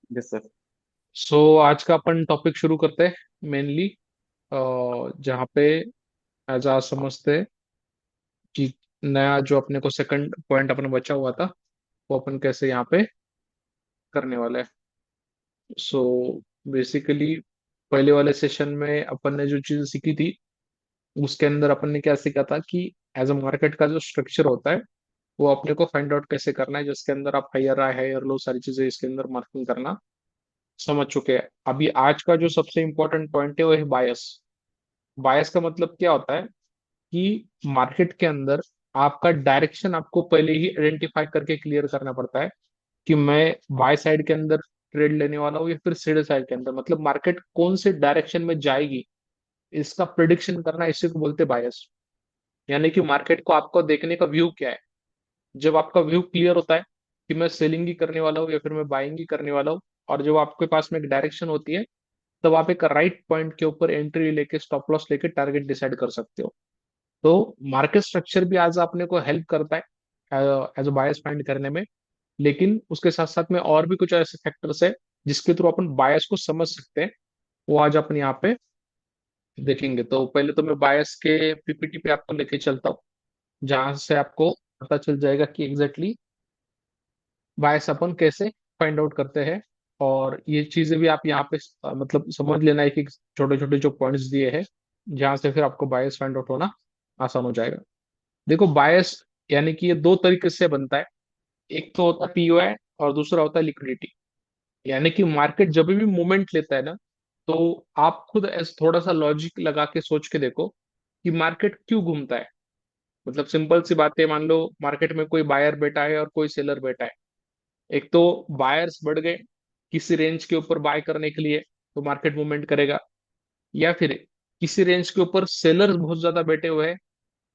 Yes sir. आज का अपन topic शुरू करते हैं मेनली, जहाँ पे एज आ समझते हैं कि नया जो अपने को सेकंड पॉइंट अपने बचा हुआ था वो अपन कैसे यहाँ पे करने वाले हैं। सो बेसिकली पहले वाले सेशन में अपन ने जो चीज सीखी थी उसके अंदर अपन ने क्या सीखा था कि एज अ मार्केट का जो स्ट्रक्चर होता है वो अपने को फाइंड आउट कैसे करना है, जिसके अंदर आप हायर आए हायर लो सारी चीजें इसके अंदर मार्किंग करना समझ चुके हैं। अभी आज का जो सबसे इंपॉर्टेंट पॉइंट है वो है बायस। बायस का मतलब क्या होता है कि मार्केट के अंदर आपका डायरेक्शन आपको पहले ही आइडेंटिफाई करके क्लियर करना पड़ता है कि मैं बाय साइड के अंदर ट्रेड लेने वाला हूँ या फिर सेल साइड के अंदर, मतलब मार्केट कौन से डायरेक्शन में जाएगी इसका प्रिडिक्शन करना, इसी को बोलते हैं बायस। यानी कि मार्केट को आपको देखने का व्यू क्या है। जब आपका व्यू क्लियर होता है कि मैं सेलिंग ही करने वाला हूँ या फिर मैं बाइंग ही करने वाला हूँ, और जब आपके पास में एक डायरेक्शन होती है तब आप एक राइट पॉइंट के ऊपर एंट्री लेके स्टॉप लॉस लेके टारगेट डिसाइड कर सकते हो। तो मार्केट स्ट्रक्चर भी आज अपने को हेल्प करता है एज अ बायस फाइंड करने में। लेकिन उसके साथ साथ में और भी कुछ ऐसे फैक्टर्स है जिसके थ्रू अपन बायस को समझ सकते हैं, वो आज अपन यहाँ पे देखेंगे। तो पहले तो मैं बायस के पीपीटी पे आपको लेके चलता हूँ, जहां से आपको पता चल जाएगा कि एग्जैक्टली बायस अपन कैसे फाइंड आउट करते हैं। और ये चीजें भी आप यहाँ पे मतलब समझ लेना है कि छोटे छोटे जो पॉइंट्स दिए हैं जहां से फिर आपको बायस फाइंड आउट होना आसान हो जाएगा। देखो बायस यानी कि ये दो तरीके से बनता है। एक तो होता है पीओआई और दूसरा होता है लिक्विडिटी। यानी कि मार्केट जब भी मूवमेंट लेता है ना, तो आप खुद ऐसे थोड़ा सा लॉजिक लगा के सोच के देखो कि मार्केट क्यों घूमता है। मतलब सिंपल सी बात है, मान लो मार्केट में कोई बायर बैठा है और कोई सेलर बैठा है। एक तो बायर्स बढ़ गए किसी रेंज के ऊपर बाय करने के लिए तो मार्केट मूवमेंट करेगा, या फिर किसी रेंज के ऊपर सेलर्स बहुत ज्यादा बैठे हुए हैं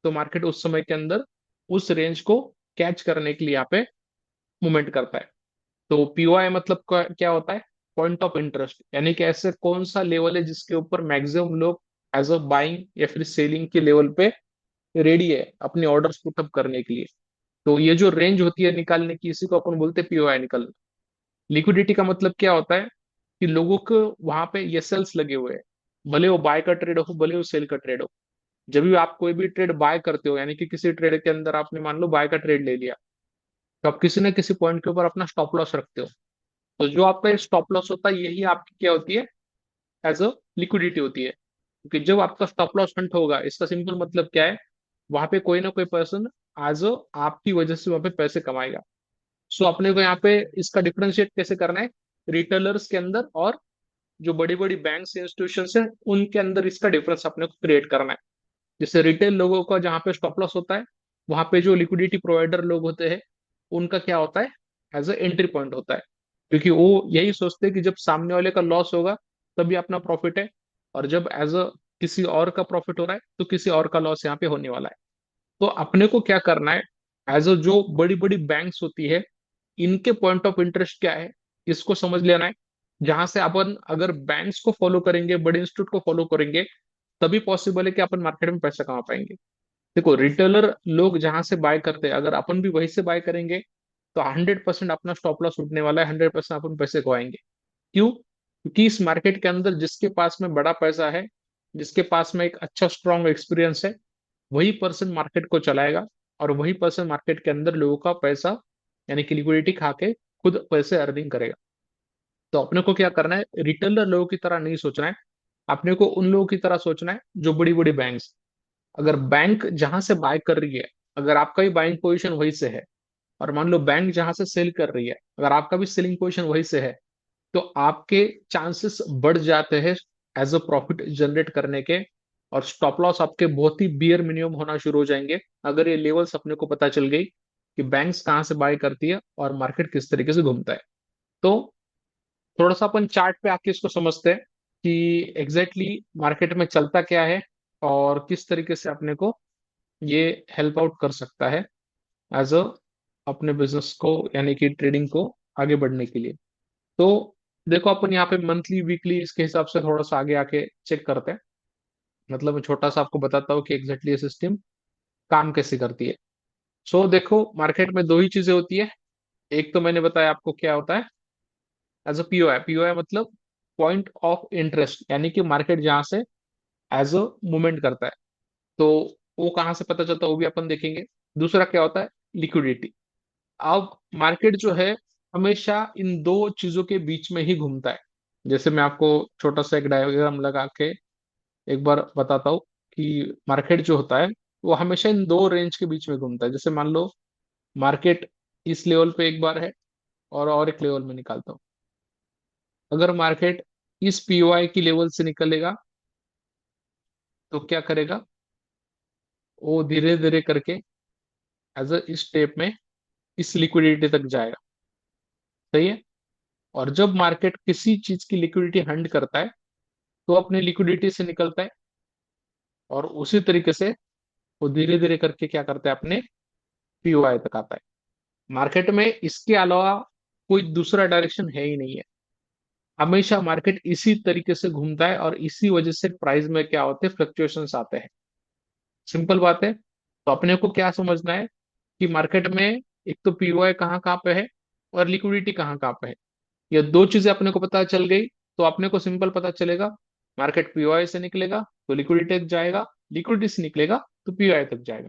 तो मार्केट उस समय के अंदर उस रेंज को कैच करने के लिए यहाँ पे मूवमेंट करता है। तो पीओआई मतलब क्या होता है? Point of interest. यानी कि ऐसे कौन सा लेवल है जिसके ऊपर मैक्सिमम लोग एज अ बाइंग या फिर सेलिंग के लेवल पे रेडी है अपनी ऑर्डर्स पुटअप करने के लिए। तो ये जो रेंज होती है निकालने की, इसी को अपन बोलते हैं पीओआई निकलना। लिक्विडिटी का मतलब क्या होता है कि लोगों को वहां पे ये सेल्स लगे हुए हैं, भले वो बाय का ट्रेड हो भले वो सेल का ट्रेड हो। जब भी आप कोई भी ट्रेड बाय करते हो, यानी कि किसी ट्रेड के अंदर आपने मान लो बाय का ट्रेड ले लिया, तो आप किसी न किसी पॉइंट के ऊपर अपना स्टॉप लॉस रखते हो। तो जो आपका स्टॉप लॉस होता है यही आपकी क्या होती है? एज अ लिक्विडिटी होती है। क्योंकि जब आपका स्टॉप लॉस हंट होगा, इसका सिंपल मतलब क्या है, वहां पे कोई ना कोई पर्सन एज अ आपकी वजह से वहां पे पैसे कमाएगा। सो अपने को यहाँ पे इसका डिफरेंशिएट कैसे करना है, रिटेलर्स के अंदर और जो बड़ी बड़ी बैंक्स इंस्टीट्यूशन है उनके अंदर इसका डिफरेंस अपने को क्रिएट करना है। जैसे रिटेल लोगों का जहाँ पे स्टॉप लॉस होता है, वहां पे जो लिक्विडिटी प्रोवाइडर लोग होते हैं उनका क्या होता है? एज अ एंट्री पॉइंट होता है। क्योंकि वो यही सोचते हैं कि जब सामने वाले का लॉस होगा तभी अपना प्रॉफिट है, और जब एज अ किसी और का प्रॉफिट हो रहा है तो किसी और का लॉस यहाँ पे होने वाला है। तो अपने को क्या करना है, एज अ जो बड़ी बड़ी बैंक्स होती है इनके पॉइंट ऑफ इंटरेस्ट क्या है इसको समझ लेना है। जहां से अपन अगर बैंक्स को फॉलो करेंगे, बड़े इंस्टीट्यूट को फॉलो करेंगे, तभी पॉसिबल है कि अपन मार्केट में पैसा कमा पाएंगे। देखो रिटेलर लोग जहां से बाय करते हैं, अगर अपन भी वहीं से बाय करेंगे तो 100% अपना स्टॉप लॉस उठने वाला है, 100% अपन पैसे गवाएंगे। क्यों? क्योंकि इस मार्केट के अंदर जिसके पास में बड़ा पैसा है, जिसके पास में एक अच्छा स्ट्रॉन्ग एक्सपीरियंस है, वही पर्सन मार्केट को चलाएगा, और वही पर्सन मार्केट के अंदर लोगों का पैसा यानी कि लिक्विडिटी खा के खुद पैसे अर्निंग करेगा। तो अपने को क्या करना है, रिटेलर लोगों की तरह नहीं सोचना है, अपने को उन लोगों की तरह सोचना है जो बड़ी बड़ी बैंक्स। अगर बैंक जहां से बाय कर रही है, अगर आपका भी बाइंग पोजीशन वहीं से है, और मान लो बैंक जहां से सेल कर रही है अगर आपका भी सेलिंग पोजीशन वहीं से है, तो आपके चांसेस बढ़ जाते हैं एज अ प्रॉफिट जनरेट करने के। और स्टॉप लॉस आपके बहुत ही बियर मिनिमम होना शुरू हो जाएंगे अगर ये लेवल्स अपने को पता चल गई कि बैंक्स कहाँ से बाय करती है और मार्केट किस तरीके से घूमता है। तो थोड़ा सा अपन चार्ट पे आके इसको समझते हैं कि एग्जैक्टली exactly मार्केट में चलता क्या है और किस तरीके से अपने को ये हेल्प आउट कर सकता है एज अ अपने बिजनेस को यानी कि ट्रेडिंग को आगे बढ़ने के लिए। तो देखो अपन यहाँ पे मंथली वीकली इसके हिसाब से थोड़ा सा आगे आके चेक करते हैं। मतलब मैं छोटा सा आपको बताता हूँ कि एग्जैक्टली ये सिस्टम काम कैसे करती है। सो देखो मार्केट में दो ही चीजें होती है। एक तो मैंने बताया आपको क्या होता है, एज अ पीओआई। पीओआई मतलब पॉइंट ऑफ इंटरेस्ट, यानी कि मार्केट जहां से एज अ मूवमेंट करता है। तो वो कहाँ से पता चलता है वो भी अपन देखेंगे। दूसरा क्या होता है, लिक्विडिटी। अब मार्केट जो है हमेशा इन दो चीजों के बीच में ही घूमता है। जैसे मैं आपको छोटा सा एक डायग्राम लगा के एक बार बताता हूँ कि मार्केट जो होता है वो हमेशा इन दो रेंज के बीच में घूमता है। जैसे मान लो मार्केट इस लेवल पे एक बार है और एक लेवल में निकालता हूँ। अगर मार्केट इस पीओआई की लेवल से निकलेगा तो क्या करेगा, वो धीरे धीरे करके एज अ इस स्टेप में इस लिक्विडिटी तक जाएगा। सही है। और जब मार्केट किसी चीज की लिक्विडिटी हंड करता है तो अपनी लिक्विडिटी से निकलता है, और उसी तरीके से वो धीरे धीरे करके क्या करता है, अपने पीओआई तक आता है। मार्केट में इसके अलावा कोई दूसरा डायरेक्शन है ही नहीं है। हमेशा मार्केट इसी तरीके से घूमता है और इसी वजह से प्राइस में क्या होते हैं, फ्लक्चुएशंस आते हैं। सिंपल बात है। तो अपने को क्या समझना है कि मार्केट में एक तो पीओआई कहाँ कहाँ पे है और लिक्विडिटी कहाँ कहाँ पे है। ये दो चीजें अपने को पता चल गई तो अपने को सिंपल पता चलेगा, मार्केट पीओआई से निकलेगा तो लिक्विडिटी तक जाएगा, लिक्विडिटी से निकलेगा तो पीओआई तक जाएगा।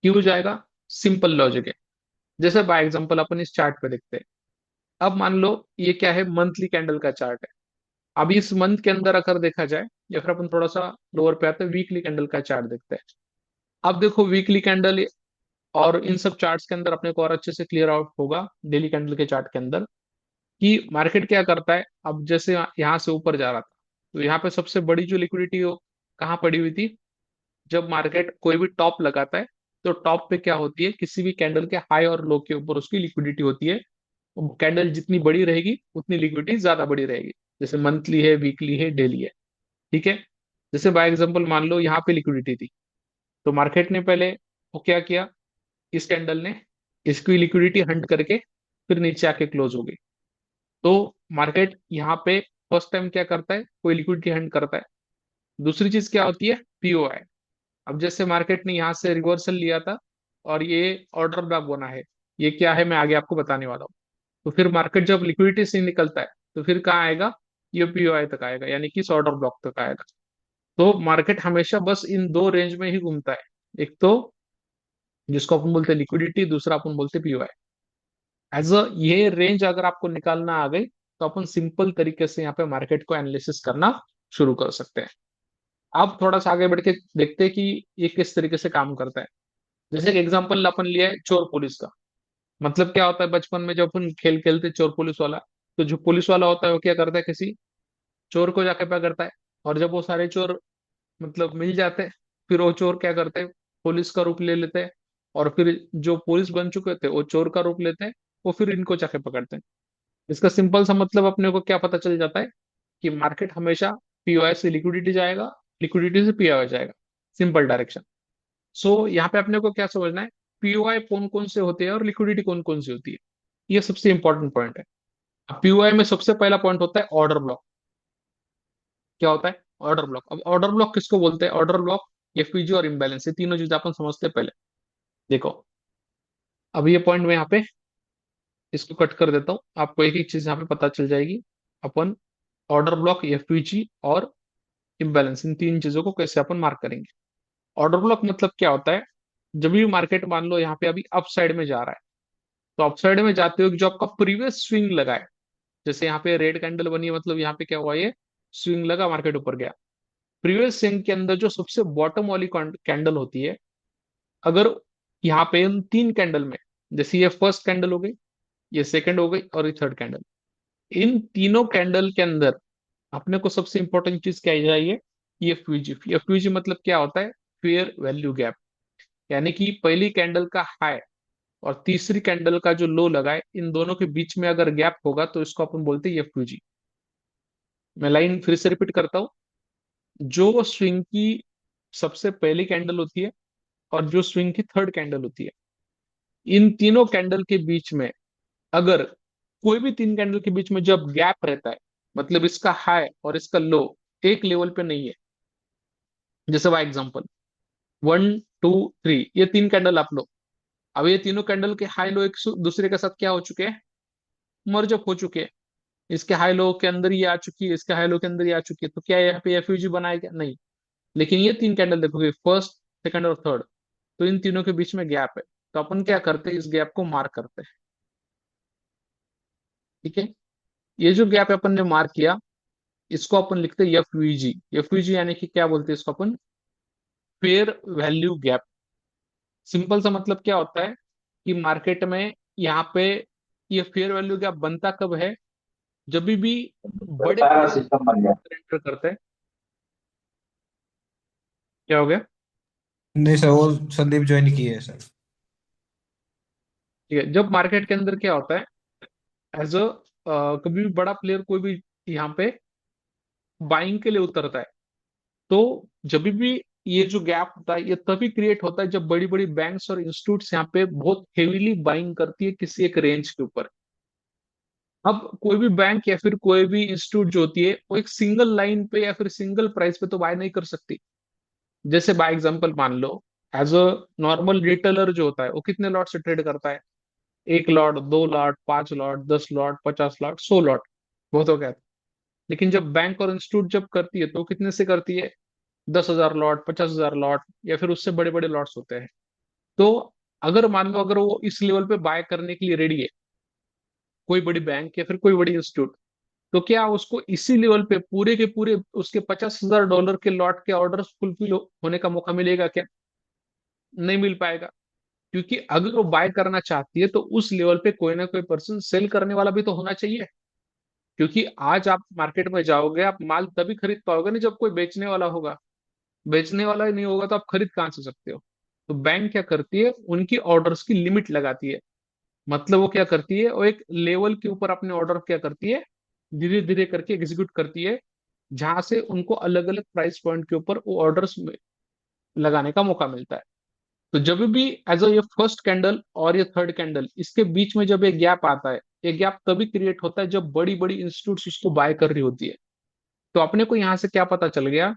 क्यों जाएगा, सिंपल लॉजिक है। जैसे बाय एग्जांपल अपन इस चार्ट पे देखते हैं। अब मान लो ये क्या है, मंथली कैंडल का चार्ट है। अब इस मंथ के अंदर अगर देखा जाए, या फिर अपन थोड़ा सा लोअर पे आते हैं, वीकली कैंडल का चार्ट देखते हैं। अब देखो वीकली कैंडल और इन सब चार्ट्स के अंदर अपने को और अच्छे से क्लियर आउट होगा डेली कैंडल के चार्ट के अंदर कि मार्केट क्या करता है। अब जैसे यहाँ से ऊपर जा रहा था तो यहाँ पे सबसे बड़ी जो लिक्विडिटी हो कहाँ पड़ी हुई थी, जब मार्केट कोई भी टॉप लगाता है तो टॉप पे क्या होती है, किसी भी कैंडल के हाई और लो के ऊपर उसकी लिक्विडिटी होती है। कैंडल जितनी बड़ी रहेगी उतनी लिक्विडिटी ज्यादा बड़ी रहेगी। जैसे मंथली है, वीकली है, डेली है। ठीक है। जैसे बाय एग्जांपल मान लो यहाँ पे लिक्विडिटी थी तो मार्केट ने पहले वो क्या किया, इस कैंडल ने इसकी लिक्विडिटी हंट करके फिर नीचे आके क्लोज हो गई। तो मार्केट यहाँ पे फर्स्ट टाइम क्या करता है, कोई लिक्विडिटी हंट करता है। दूसरी चीज क्या होती है, पीओआई। अब जैसे मार्केट ने यहाँ से रिवर्सल लिया था और ये ऑर्डर ब्लॉक बना है, ये क्या है मैं आगे आपको बताने वाला हूँ। तो फिर मार्केट जब लिक्विडिटी से निकलता है तो फिर कहाँ आएगा, ये पीओआई तक आएगा, यानी कि इस ऑर्डर ब्लॉक तक आएगा। तो मार्केट हमेशा बस इन दो रेंज में ही घूमता है। एक तो जिसको अपन बोलते हैं लिक्विडिटी, दूसरा अपन बोलते हैं पीओआई। एज अ ये रेंज अगर आपको निकालना आ गई तो अपन सिंपल तरीके से यहाँ पे मार्केट को एनालिसिस करना शुरू कर सकते हैं। अब थोड़ा सा आगे बढ़ के देखते हैं कि ये किस तरीके से काम करता है। जैसे एक एग्जांपल अपन लिया है चोर पुलिस का। मतलब क्या होता है, बचपन में जब अपन खेल खेलते चोर पुलिस वाला, तो जो पुलिस वाला होता है वो क्या करता है, किसी चोर को जाके पकड़ता है। और जब वो सारे चोर मतलब मिल जाते हैं, फिर वो चोर क्या करते हैं, पुलिस का रूप ले लेते हैं। और फिर जो पुलिस बन चुके थे वो चोर का रूप लेते हैं, वो फिर इनको जाके पकड़ते हैं। इसका सिंपल सा मतलब अपने को क्या पता चल जाता है कि मार्केट हमेशा पीओआई से लिक्विडिटी जाएगा, लिक्विडिटी से पीओआई जाएगा। Simple direction. सो यहाँ पे अपने को क्या समझना है, पीओआई कौन कौन से होते हैं और लिक्विडिटी कौन कौन सी होती है। ये सबसे इंपॉर्टेंट पॉइंट है। अब पीओआई में सबसे पहला पॉइंट होता है ऑर्डर ब्लॉक। क्या होता है ऑर्डर ब्लॉक। अब ऑर्डर ब्लॉक किसको बोलते हैं, ऑर्डर ब्लॉक, एफपीजी और इम्बैलेंस, ये तीनों चीजें अपन समझते हैं पहले। देखो अब ये पॉइंट में यहाँ पे इसको कट कर देता हूँ, आपको एक एक चीज यहाँ पे पता चल जाएगी। अपन ऑर्डर ब्लॉक, एफपीजी और इम्बैलेंस, इन तीन चीजों को कैसे अपन मार्क करेंगे। ऑर्डर ब्लॉक मतलब क्या होता है, जब भी मार्केट मान लो यहाँ पे अभी अप साइड में जा रहा है, तो अप साइड में जाते हुए जो आपका प्रीवियस स्विंग लगा है, जैसे यहाँ पे रेड कैंडल बनी है, मतलब यहाँ पे क्या हुआ, ये स्विंग लगा, मार्केट ऊपर गया। प्रीवियस स्विंग के अंदर जो सबसे बॉटम वाली कैंडल होती है, अगर यहाँ पे इन तीन कैंडल में, जैसे ये फर्स्ट कैंडल हो गई, ये सेकंड हो गई और ये थर्ड कैंडल, इन तीनों कैंडल के अंदर अपने को सबसे इंपॉर्टेंट चीज क्या चाहिए, ये एफयूजी। एफयूजी मतलब क्या होता है, फेयर वैल्यू गैप। यानी कि पहली कैंडल का हाई और तीसरी कैंडल का जो लो लगा है, इन दोनों के बीच में अगर गैप होगा तो इसको अपन बोलते हैं एफयूजी। मैं लाइन फिर से रिपीट करता हूँ। जो स्विंग की सबसे पहली कैंडल होती है और जो स्विंग की थर्ड कैंडल होती है, इन तीनों कैंडल के बीच में अगर कोई भी तीन कैंडल के बीच में जब गैप रहता है, मतलब इसका हाई और इसका लो एक लेवल पे नहीं है। जैसे बाय एग्जांपल 1 2 3, ये तीन कैंडल आप लो। अब ये तीनों कैंडल के हाई लो एक दूसरे के साथ क्या हो चुके हैं, मर्ज अप हो चुके हैं। इसके हाई लो के अंदर ये आ चुकी है, इसके हाई लो के अंदर ये आ चुकी है, तो क्या यहाँ पे एफयूजी बनाएगा? नहीं। लेकिन ये तीन कैंडल देखोगे, फर्स्ट, सेकंड और थर्ड, तो इन तीनों के बीच में गैप है। तो अपन क्या करते हैं, इस गैप को मार्क करते हैं। ठीक है, ये जो गैप अपन ने मार्क किया, इसको अपन लिखते हैं एफवीजी। एफवीजी यानी कि क्या बोलते हैं इसको अपन? Fair value gap. सिंपल सा मतलब क्या होता है कि मार्केट में यहाँ पे ये फेयर वैल्यू गैप बनता कब है? जब भी बड़े सारा प्लेयर सिस्टम बन गया। एंटर करते हैं। क्या हो गया? नहीं सर, वो संदीप ज्वाइन किए है सर। ठीक है, जब मार्केट के अंदर क्या होता है, एज अ कभी भी बड़ा प्लेयर कोई भी यहाँ पे बाइंग के लिए उतरता है, तो जब भी ये जो गैप होता है, ये तभी क्रिएट होता है जब बड़ी बड़ी बैंक्स और इंस्टीट्यूट्स यहाँ पे बहुत हेवीली बाइंग करती है किसी एक रेंज के ऊपर। अब कोई भी बैंक या फिर कोई भी इंस्टीट्यूट जो होती है, वो एक सिंगल लाइन पे या फिर सिंगल प्राइस पे तो बाय नहीं कर सकती। जैसे बाय एग्जांपल मान लो, एज अ नॉर्मल रिटेलर जो होता है, वो कितने लॉट से ट्रेड करता है? एक लॉट, दो लॉट, पांच लॉट, 10 लॉट, 50 लॉट, 100 लॉट, बहुत हो गया। लेकिन जब बैंक और इंस्टीट्यूट जब करती है, तो वो कितने से करती है? 10,000 लॉट, 50,000 लॉट, या फिर उससे बड़े बड़े लॉट्स होते हैं। तो अगर मान लो, अगर वो इस लेवल पे बाय करने के लिए रेडी है, कोई बड़ी बैंक या फिर कोई बड़ी इंस्टीट्यूट, तो क्या उसको इसी लेवल पे पूरे के पूरे उसके $50,000 के लॉट के ऑर्डर फुलफिल होने का मौका मिलेगा क्या? नहीं मिल पाएगा। क्योंकि अगर वो बाय करना चाहती है, तो उस लेवल पे कोई ना कोई पर्सन सेल करने वाला भी तो होना चाहिए। क्योंकि आज आप मार्केट में जाओगे, आप माल तभी खरीद पाओगे ना जब कोई बेचने वाला होगा। बेचने वाला ही नहीं होगा तो आप खरीद कहाँ से सकते हो? तो बैंक क्या करती है, उनकी ऑर्डर्स की लिमिट लगाती है। मतलब वो क्या करती है, वो एक लेवल के ऊपर अपने ऑर्डर क्या करती है, धीरे धीरे करके एग्जीक्यूट करती है, जहां से उनको अलग अलग प्राइस पॉइंट के ऊपर वो ऑर्डर्स लगाने का मौका मिलता है। तो जब भी एज अ ये फर्स्ट कैंडल और ये थर्ड कैंडल, इसके बीच में जब ये गैप आता है, ये गैप तभी क्रिएट होता है जब बड़ी बड़ी इंस्टीट्यूट्स उसको बाय कर रही होती है। तो अपने को यहाँ से क्या पता चल गया,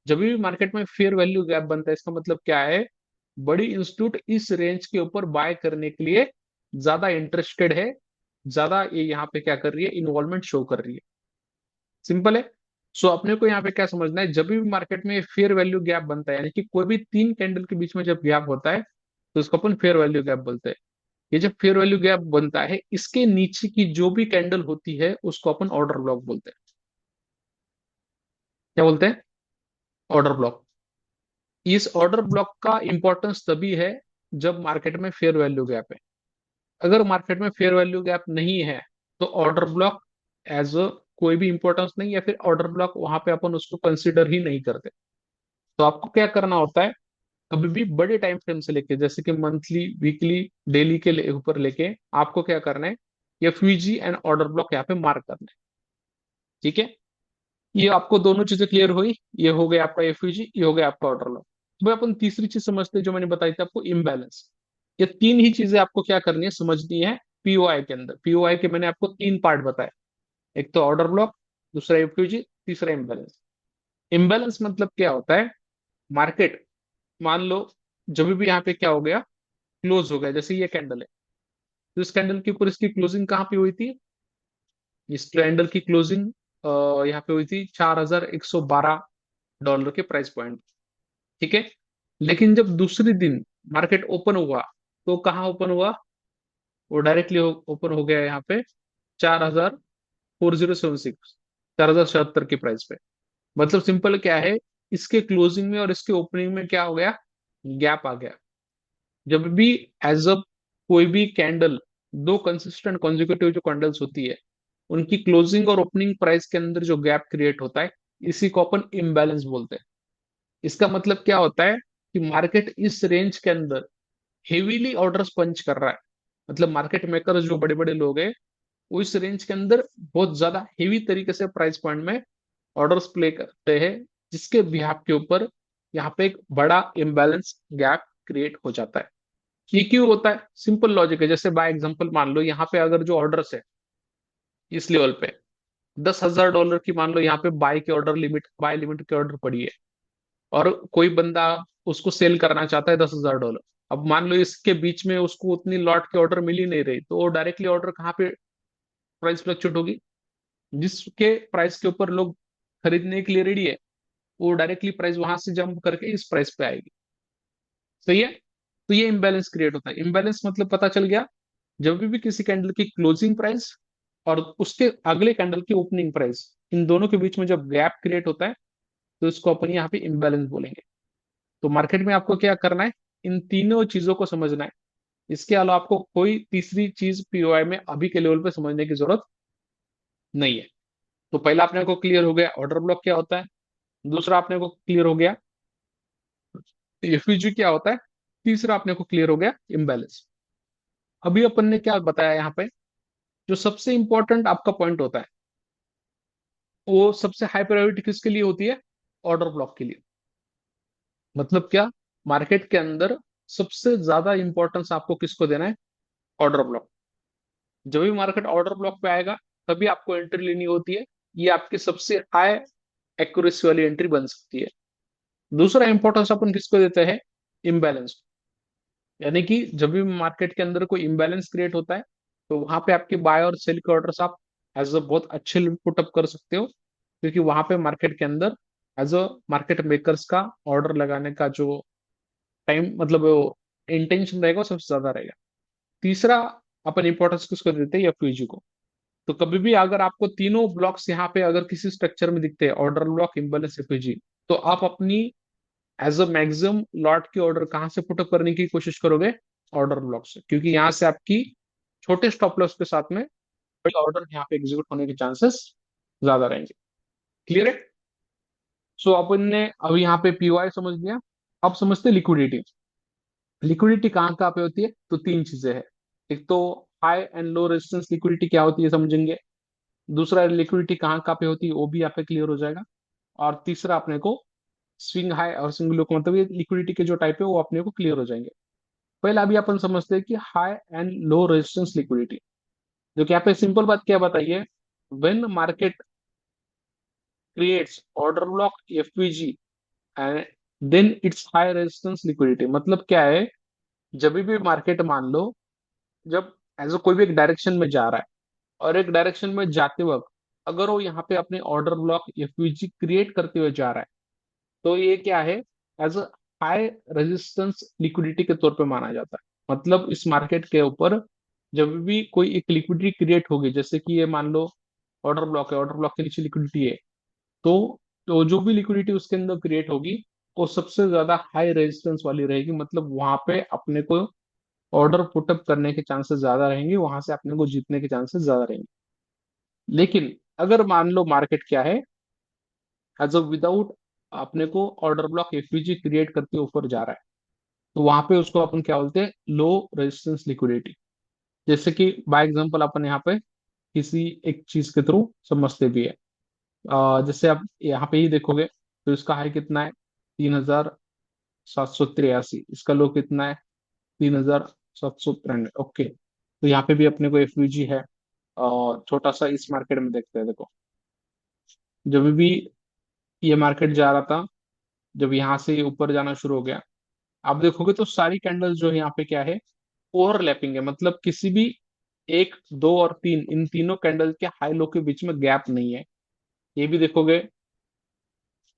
जब भी मार्केट में फेयर वैल्यू गैप बनता है, इसका मतलब क्या है? बड़ी इंस्टीट्यूट इस रेंज के ऊपर बाय करने के लिए ज्यादा इंटरेस्टेड है, ज्यादा ये यहाँ पे क्या कर रही है, इन्वॉल्वमेंट शो कर रही है। सिंपल है। सो अपने को यहाँ पे क्या समझना है, जब भी मार्केट में फेयर वैल्यू गैप बनता है, यानी कि कोई भी तीन कैंडल के बीच में जब गैप होता है, तो उसको अपन फेयर वैल्यू गैप बोलते हैं। ये जब फेयर वैल्यू गैप बनता है, इसके नीचे की जो भी कैंडल होती है, उसको अपन ऑर्डर ब्लॉक बोलते हैं। क्या बोलते हैं? Order block. इस ऑर्डर ब्लॉक का इंपॉर्टेंस तभी है जब मार्केट में फेयर वैल्यू गैप है। अगर मार्केट में फेयर वैल्यू गैप नहीं है, तो ऑर्डर ब्लॉक एज अ कोई भी इंपॉर्टेंस नहीं, या फिर ऑर्डर ब्लॉक वहां पे अपन उसको कंसिडर ही नहीं करते। तो आपको क्या करना होता है, कभी भी बड़े टाइम फ्रेम से लेके, जैसे कि मंथली, वीकली, डेली के ऊपर लेके आपको क्या करना है, ये FVG एंड ऑर्डर ब्लॉक यहाँ पे मार्क करना है। ठीक है, ये आपको दोनों चीजें क्लियर हुई। ये हो गया आपका FVG, ये हो गया आपका ऑर्डर ब्लॉक। तो भाई अपन तीसरी चीज समझते हैं, जो मैंने बताई थी आपको, इम्बैलेंस। ये तीन ही चीजें आपको क्या करनी है, समझनी है। पीओआई के अंदर, पीओआई के मैंने आपको तीन पार्ट बताए। एक तो ऑर्डर ब्लॉक, दूसरा FVG, तीसरा इम्बैलेंस। इम्बैलेंस मतलब क्या होता है, मार्केट, मान लो जब भी यहाँ पे क्या हो गया, क्लोज हो गया, जैसे ये कैंडल है, तो इस कैंडल के ऊपर इसकी क्लोजिंग कहाँ पे हुई थी? इस कैंडल की क्लोजिंग यहाँ पे हुई थी $4,112 के प्राइस पॉइंट। ठीक है। लेकिन जब दूसरी दिन मार्केट ओपन हुआ, तो कहाँ ओपन हुआ? वो डायरेक्टली ओपन हो गया यहाँ पे 4,4076, 4,077 की प्राइस पे। मतलब सिंपल क्या है, इसके क्लोजिंग में और इसके ओपनिंग में क्या हो गया, गैप आ गया। जब भी एज अ कोई भी कैंडल, दो कंसिस्टेंट कॉन्जिक्यूटिव जो कैंडल्स होती है, उनकी क्लोजिंग और ओपनिंग प्राइस के अंदर जो गैप क्रिएट होता है, इसी को अपन इम्बैलेंस बोलते हैं। इसका मतलब क्या होता है कि मार्केट इस रेंज के अंदर हेवीली ऑर्डर्स पंच कर रहा है। मतलब मार्केट मेकर जो बड़े बड़े लोग हैं, वो इस रेंज के अंदर बहुत ज्यादा हेवी तरीके से प्राइस पॉइंट में ऑर्डर्स प्ले करते हैं, जिसके बिहाफ के ऊपर यहाँ पे एक बड़ा इम्बैलेंस गैप क्रिएट हो जाता है। ये क्यों होता है? सिंपल लॉजिक है। जैसे बाय एग्जांपल मान लो, यहाँ पे अगर जो ऑर्डर्स है इस लेवल पे $10,000 की, मान लो यहाँ पे बाय के ऑर्डर लिमिट, बाय लिमिट की ऑर्डर पड़ी है, और कोई बंदा उसको सेल करना चाहता है $10,000। अब मान लो इसके बीच में उसको उतनी लॉट की ऑर्डर मिल ही नहीं रही, तो वो डायरेक्टली ऑर्डर कहाँ पे प्राइस फ्लक्चुएट होगी? जिसके प्राइस के ऊपर लोग खरीदने के लिए रेडी है, वो डायरेक्टली प्राइस वहां से जंप करके इस प्राइस पे आएगी। सही है। तो ये इम्बैलेंस क्रिएट होता है। इम्बैलेंस मतलब पता चल गया, जब भी किसी कैंडल की क्लोजिंग प्राइस और उसके अगले कैंडल की ओपनिंग प्राइस, इन दोनों के बीच में जब गैप क्रिएट होता है, तो इसको अपन यहाँ पे इम्बैलेंस बोलेंगे। तो मार्केट में आपको क्या करना है, इन तीनों चीजों को समझना है। इसके अलावा आपको कोई तीसरी चीज पीओआई में अभी के लेवल पे समझने की जरूरत नहीं है। तो पहला अपने को क्लियर हो गया ऑर्डर ब्लॉक क्या होता है, दूसरा अपने को क्लियर हो गया एफयूजी क्या होता है, तीसरा अपने को क्लियर हो गया इम्बैलेंस। अभी अपन ने क्या बताया यहाँ पे, जो सबसे इंपॉर्टेंट आपका पॉइंट होता है, वो सबसे हाई प्रायोरिटी किसके लिए होती है, ऑर्डर ब्लॉक के लिए। मतलब क्या, मार्केट के अंदर सबसे ज्यादा इंपॉर्टेंस आपको किसको देना है, ऑर्डर ब्लॉक। जब भी मार्केट ऑर्डर ब्लॉक पे आएगा, तभी आपको एंट्री लेनी होती है। ये आपकी सबसे हाई एक्यूरेसी वाली एंट्री बन सकती है। दूसरा इंपॉर्टेंस अपन किसको देते हैं, इम्बैलेंस। यानी कि जब भी मार्केट के अंदर कोई इम्बैलेंस क्रिएट होता है, तो वहां पे आपके बाय और सेल के ऑर्डर्स आप एज अ बहुत अच्छे पुट अप कर सकते हो, क्योंकि वहां पे मार्केट के अंदर एज अ मार्केट मेकर्स का ऑर्डर लगाने का जो टाइम, मतलब इंटेंशन रहेगा, वो सबसे ज्यादा रहेगा। तीसरा अपन इंपॉर्टेंस किसको देते हैं, एफयूजी को। तो कभी भी अगर आपको तीनों ब्लॉक्स यहाँ पे अगर किसी स्ट्रक्चर में दिखते हैं, ऑर्डर ब्लॉक, इम्बैलेंस, एफयूजी, तो आप अपनी एज अ मैक्सिमम लॉट की ऑर्डर कहाँ से पुटअप करने की कोशिश करोगे, ऑर्डर ब्लॉक से, क्योंकि यहाँ से आपकी छोटे स्टॉप लॉस के साथ में बड़ी ऑर्डर यहाँ पे एग्जीक्यूट होने के चांसेस ज्यादा रहेंगे। क्लियर है। सो अपन ने अभी यहाँ पे पीओआई समझ लिया। अब समझते लिक्विडिटी। लिक्विडिटी कहाँ कहाँ पे होती है, तो तीन चीजें हैं। एक तो high and low resistance liquidity क्या होती है समझेंगे, दूसरा लिक्विडिटी कहाँ कहाँ पे होती है वो भी यहाँ पे क्लियर हो जाएगा, और तीसरा अपने को स्विंग हाई और स्विंग लो का मतलब ये लिक्विडिटी के जो टाइप है वो अपने को क्लियर हो जाएंगे। पहले अभी अपन समझते हैं कि high and low resistance liquidity, जो कि यहाँ पे सिंपल बात क्या बताइए, when market creates order block FPG and then it's high resistance liquidity, मतलब क्या है, जब भी मार्केट मान लो, जब एज कोई भी एक डायरेक्शन में जा रहा है, और एक डायरेक्शन में जाते वक्त अगर वो यहाँ पे अपने ऑर्डर ब्लॉक एफपीजी क्रिएट करते हुए जा रहा है, तो ये क्या है, as a high resistance liquidity के तौर पे माना जाता है। मतलब इस मार्केट के ऊपर जब भी कोई एक लिक्विडिटी क्रिएट होगी, जैसे कि ये मान लो ऑर्डर ब्लॉक है, ऑर्डर ब्लॉक के नीचे लिक्विडिटी है, तो जो भी लिक्विडिटी उसके अंदर क्रिएट होगी, वो सबसे ज्यादा हाई रेजिस्टेंस वाली रहेगी। मतलब वहां पे अपने को ऑर्डर पुटअप करने के चांसेस ज्यादा रहेंगे, वहां से अपने को जीतने के चांसेस ज्यादा रहेंगे। लेकिन अगर मान लो मार्केट क्या है, एज अ विदाउट अपने को ऑर्डर ब्लॉक एफपीजी क्रिएट करके ऊपर जा रहा है, तो वहां पे उसको अपन क्या बोलते हैं, लो रेजिस्टेंस लिक्विडिटी। जैसे कि बाय एग्जांपल अपन यहाँ पे किसी एक चीज के थ्रू समझते भी है। जैसे आप यहाँ पे ही देखोगे, तो इसका हाई कितना है, 3783, इसका लो कितना है, 3793। ओके, तो यहाँ पे भी अपने को एफयूजी है। और छोटा सा इस मार्केट में देखते हैं, देखो जब भी ये मार्केट जा रहा था, जब यहाँ से ये ऊपर जाना शुरू हो गया, आप देखोगे तो सारी कैंडल्स जो है यहाँ पे क्या है, ओवरलैपिंग है। मतलब किसी भी एक, दो और तीन, इन तीनों कैंडल के हाई लो के बीच में गैप नहीं है। ये भी देखोगे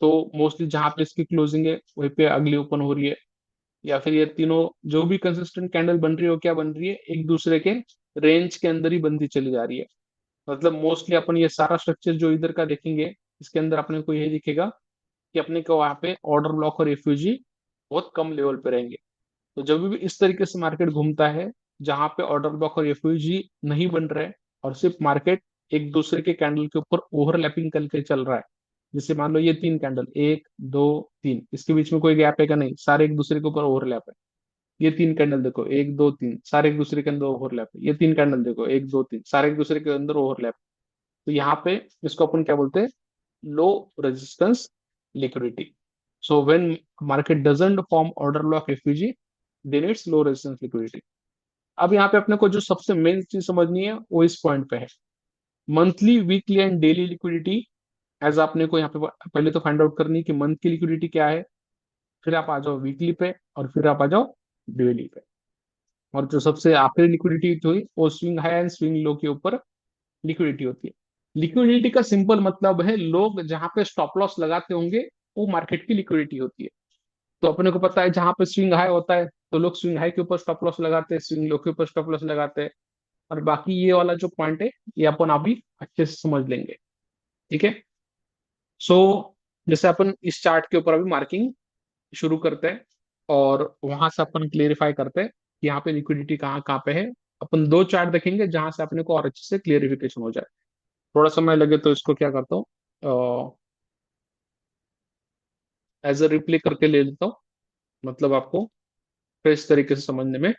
तो मोस्टली जहां पे इसकी क्लोजिंग है वहीं पे अगली ओपन हो रही है, या फिर ये तीनों जो भी कंसिस्टेंट कैंडल बन रही है वो क्या बन रही है, एक दूसरे के रेंज के अंदर ही बनती चली जा रही है। मतलब मोस्टली अपन ये सारा स्ट्रक्चर जो इधर का देखेंगे, इसके अंदर अपने को यही दिखेगा कि अपने को वहां पे ऑर्डर ब्लॉक और एफयूजी बहुत कम लेवल पे रहेंगे। तो जब भी इस तरीके से मार्केट घूमता है, जहां पे ऑर्डर ब्लॉक और एफयूजी नहीं बन रहे, और सिर्फ मार्केट एक दूसरे के कैंडल के ऊपर ओवरलैपिंग करके चल रहा है, जैसे मान लो ये तीन कैंडल, एक दो तीन, इसके बीच में कोई गैप है क्या, नहीं, सारे एक दूसरे के ऊपर ओवरलैप है। ये तीन कैंडल देखो, एक दो तीन, सारे एक दूसरे के अंदर ओवरलैप है। ये तीन कैंडल देखो, एक दो तीन, सारे एक दूसरे के अंदर ओवरलैप। तो यहाँ पे इसको अपन क्या बोलते हैं, low resistance liquidity. So when market doesn't form order block FUG, then it's low resistance liquidity. अब यहाँ पे अपने को जो सबसे मेन चीज समझनी है वो इस पॉइंट पे है, monthly, weekly and daily liquidity. As आपने को यहाँ पे पहले तो फाइंड आउट करनी है कि मंथ की लिक्विडिटी क्या है, फिर आप आ जाओ वीकली पे, और फिर आप आ जाओ डेली पे। और जो सबसे आखिरी लिक्विडिटी हुई वो swing high and swing low के ऊपर लिक्विडिटी होती है। लिक्विडिटी का सिंपल मतलब है लोग जहां पे स्टॉप लॉस लगाते होंगे वो मार्केट की लिक्विडिटी होती है। तो अपने को पता है जहां पे स्विंग हाई होता है तो लोग स्विंग हाई के ऊपर स्टॉप लॉस लगाते हैं, स्विंग लो के ऊपर स्टॉप लॉस लगाते हैं। और बाकी ये वाला जो पॉइंट है ये अपन अभी अच्छे से समझ लेंगे। ठीक है। सो जैसे अपन इस चार्ट के ऊपर अभी मार्किंग शुरू करते हैं और वहां से अपन क्लियरिफाई करते हैं कि यहाँ पे लिक्विडिटी कहाँ कहाँ पे है। अपन दो चार्ट देखेंगे जहां से अपने को और अच्छे से क्लियरिफिकेशन हो जाए। थोड़ा समय लगे तो इसको क्या करता हूँ, एज अ रिप्ले करके ले लेता हूँ, मतलब आपको फ्रेश तरीके से समझने में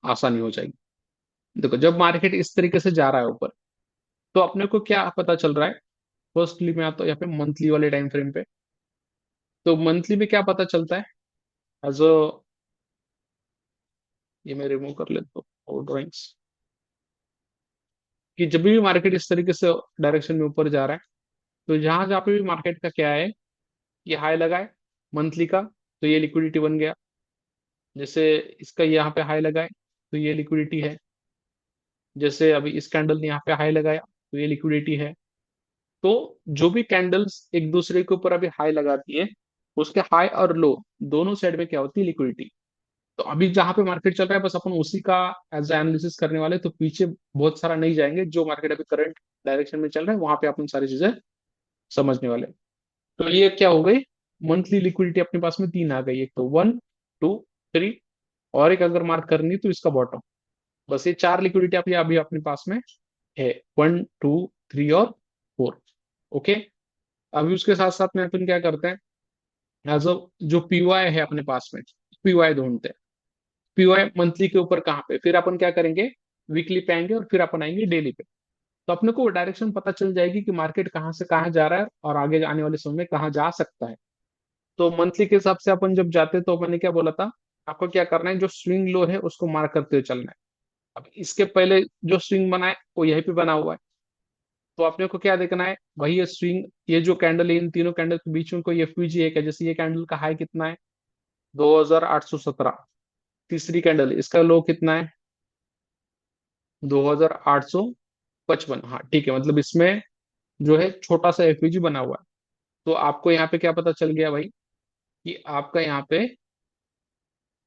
आसानी हो जाएगी। देखो जब मार्केट इस तरीके से जा रहा है ऊपर तो अपने को क्या पता चल रहा है। फर्स्टली मैं आता हूँ यहाँ पे मंथली वाले टाइम फ्रेम पे। तो मंथली में क्या पता चलता है एज अ, ये मैं रिमूव कर लेता हूँ ड्राइंग्स, कि जब भी मार्केट इस तरीके से डायरेक्शन में ऊपर जा रहा है तो जहां जहाँ पे भी मार्केट का क्या है, ये हाई लगा है मंथली का, तो ये लिक्विडिटी बन गया। जैसे इसका यहाँ पे हाई लगाए तो ये लिक्विडिटी है। जैसे अभी इस कैंडल ने यहाँ पे हाई लगाया तो ये लिक्विडिटी है। तो जो भी कैंडल्स एक दूसरे के ऊपर अभी हाई लगाती है उसके हाई और लो दोनों साइड में क्या होती है, लिक्विडिटी। तो अभी जहां पे मार्केट चल रहा है बस अपन उसी का एज एनालिसिस करने वाले, तो पीछे बहुत सारा नहीं जाएंगे। जो मार्केट अभी करंट डायरेक्शन में चल रहा है वहां पे अपन सारी चीजें समझने वाले। तो ये क्या हो गई, मंथली लिक्विडिटी अपने पास में तीन आ गई, एक तो वन, टू, थ्री, और एक अगर मार्क करनी तो इसका बॉटम। बस ये चार लिक्विडिटी अभी अभी अपने पास में है, वन, टू, थ्री और फोर। ओके। अभी उसके साथ साथ में अपन क्या करते हैं, एज अ जो पीवाई है अपने पास में, पीवाई ढूंढते हैं। पीवाई मंथली के ऊपर कहाँ पे, फिर अपन क्या करेंगे, वीकली पे आएंगे और फिर अपन आएंगे डेली पे। तो अपने को डायरेक्शन पता चल जाएगी कि मार्केट कहाँ से कहाँ जा रहा है और आगे आने वाले समय में कहाँ जा सकता है। तो मंथली के हिसाब से अपन जब जाते तो मैंने क्या बोला था, आपको क्या करना है, जो स्विंग लो है उसको मार्क करते हुए चलना है। अब इसके पहले जो स्विंग बना है वो यहीं पे बना हुआ है। तो अपने को क्या देखना है, वही ये स्विंग, ये जो कैंडल है इन तीनों कैंडल के बीच में कोई एफवीजी एक है। जैसे ये कैंडल का हाई कितना है, 2817। तीसरी कैंडल इसका लो कितना है, 2855। हाँ ठीक है, मतलब इसमें जो है छोटा सा एफवीजी बना हुआ है। तो आपको यहाँ पे क्या पता चल गया भाई, कि आपका यहाँ पे,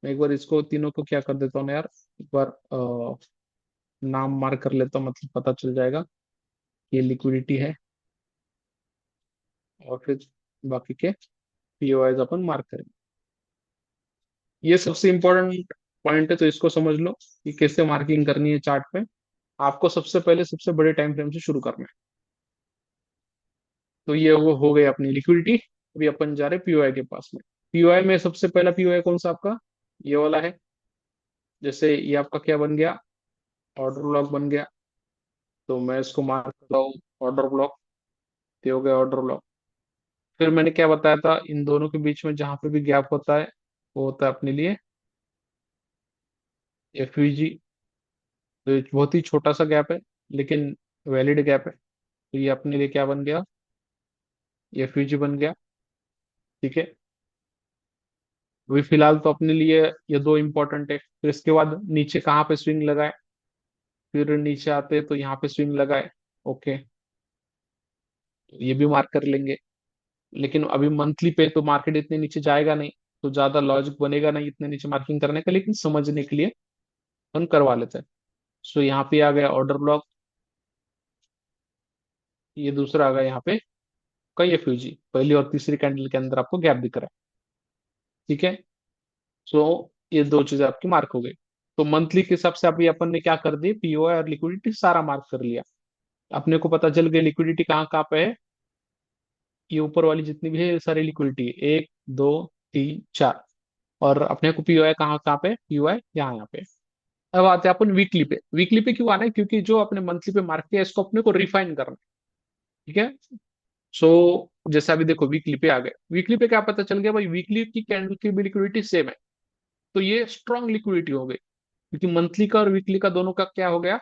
मैं एक बार इसको तीनों को क्या कर देता हूँ ना यार, एक बार नाम मार्क कर लेता हूँ, मतलब पता चल जाएगा। ये लिक्विडिटी है और फिर बाकी के पीओआईज अपन मार्क करेंगे। ये सबसे इंपॉर्टेंट पॉइंट है, तो इसको समझ लो कि कैसे मार्किंग करनी है चार्ट पे। आपको सबसे पहले सबसे बड़े टाइम फ्रेम से शुरू करना है। तो ये वो हो गई अपनी लिक्विडिटी। अभी अपन जा रहे पीओआई के पास में। पीओआई में सबसे पहला पीओआई कौन सा आपका, ये वाला है। जैसे ये आपका क्या बन गया, ऑर्डर ब्लॉक बन गया। तो मैं इसको मार्क करता हूँ ऑर्डर ब्लॉक। ये हो गया ऑर्डर ब्लॉक। फिर मैंने क्या बताया था, इन दोनों के बीच में जहां पे भी गैप होता है वो होता है अपने लिए एफवीजी। तो ये बहुत ही छोटा सा गैप है लेकिन वैलिड गैप है। तो ये अपने लिए क्या बन गया, एफवीजी बन गया। ठीक है। अभी फिलहाल तो अपने लिए ये दो इंपॉर्टेंट है। फिर इसके बाद नीचे कहाँ पे स्विंग लगाए, फिर नीचे आते तो यहाँ पे स्विंग लगाए। ओके, ये भी मार्क कर लेंगे। लेकिन अभी मंथली पे तो मार्केट इतने नीचे जाएगा नहीं, तो ज्यादा लॉजिक बनेगा नहीं इतने नीचे मार्किंग करने का, लेकिन समझने के लिए हम करवा लेते हैं। सो यहाँ पे आ गया ऑर्डर ब्लॉक। ये दूसरा आ गया यहाँ पे कई एफयूजी, पहली और तीसरी कैंडल के अंदर आपको गैप दिख रहा है। ठीक है। सो ये दो चीजें आपकी मार्क हो गई। तो मंथली के हिसाब से अभी अपन ने क्या कर दी, पीओआई और लिक्विडिटी सारा मार्क कर लिया। अपने को पता चल गया लिक्विडिटी कहाँ कहाँ पे है। ये ऊपर वाली जितनी भी है सारी लिक्विडिटी, एक, दो, तीन, चार। और अपने को पीओआई कहाँ कहाँ पे, पीओआई यहाँ यहाँ पे। अब आते हैं अपन वीकली पे। वीकली पे क्यों आना है, क्योंकि जो अपने मंथली पे मार्क किया इसको अपने को रिफाइन करना है। ठीक है। सो जैसे अभी देखो वीकली पे आ गए, वीकली पे क्या पता चल गया भाई, वीकली की कैंडल की भी लिक्विडिटी सेम है। तो ये स्ट्रॉन्ग लिक्विडिटी हो गई, क्योंकि मंथली का और वीकली का दोनों का क्या हो गया,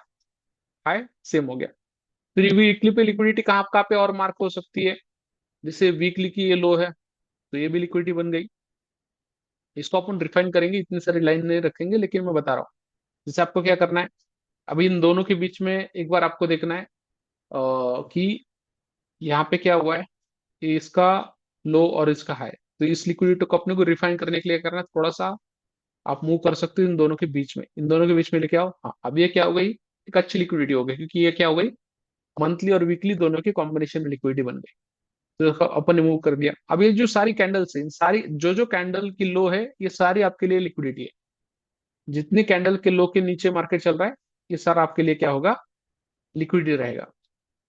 हाई सेम हो गया। फिर वीकली पे लिक्विडिटी कहाँ कहाँ पे और मार्क हो सकती है, जैसे वीकली की ये लो है तो ये भी लिक्विडिटी बन गई। इसको अपन रिफाइन करेंगे, इतनी सारी लाइन नहीं रखेंगे, लेकिन मैं बता रहा हूँ। जैसे आपको क्या करना है, अभी इन दोनों के बीच में एक बार आपको देखना है कि यहाँ पे क्या हुआ है कि इसका लो और इसका हाई, तो इस लिक्विडिटी को अपने को रिफाइन करने के लिए करना है, थोड़ा सा आप मूव कर सकते हो इन दोनों के बीच में, इन दोनों के बीच में लेके आओ। हाँ, अब ये क्या हो गई, एक अच्छी लिक्विडिटी हो गई, क्योंकि ये क्या हो गई, मंथली और वीकली दोनों के कॉम्बिनेशन में लिक्विडिटी बन गई। तो अपन ने मूव कर दिया। अब ये जो सारी कैंडल्स है, इन सारी जो जो कैंडल की लो है, ये सारी आपके लिए लिक्विडिटी है। जितने कैंडल के लो के नीचे मार्केट चल रहा है, ये सारा आपके लिए क्या होगा, लिक्विडिटी रहेगा।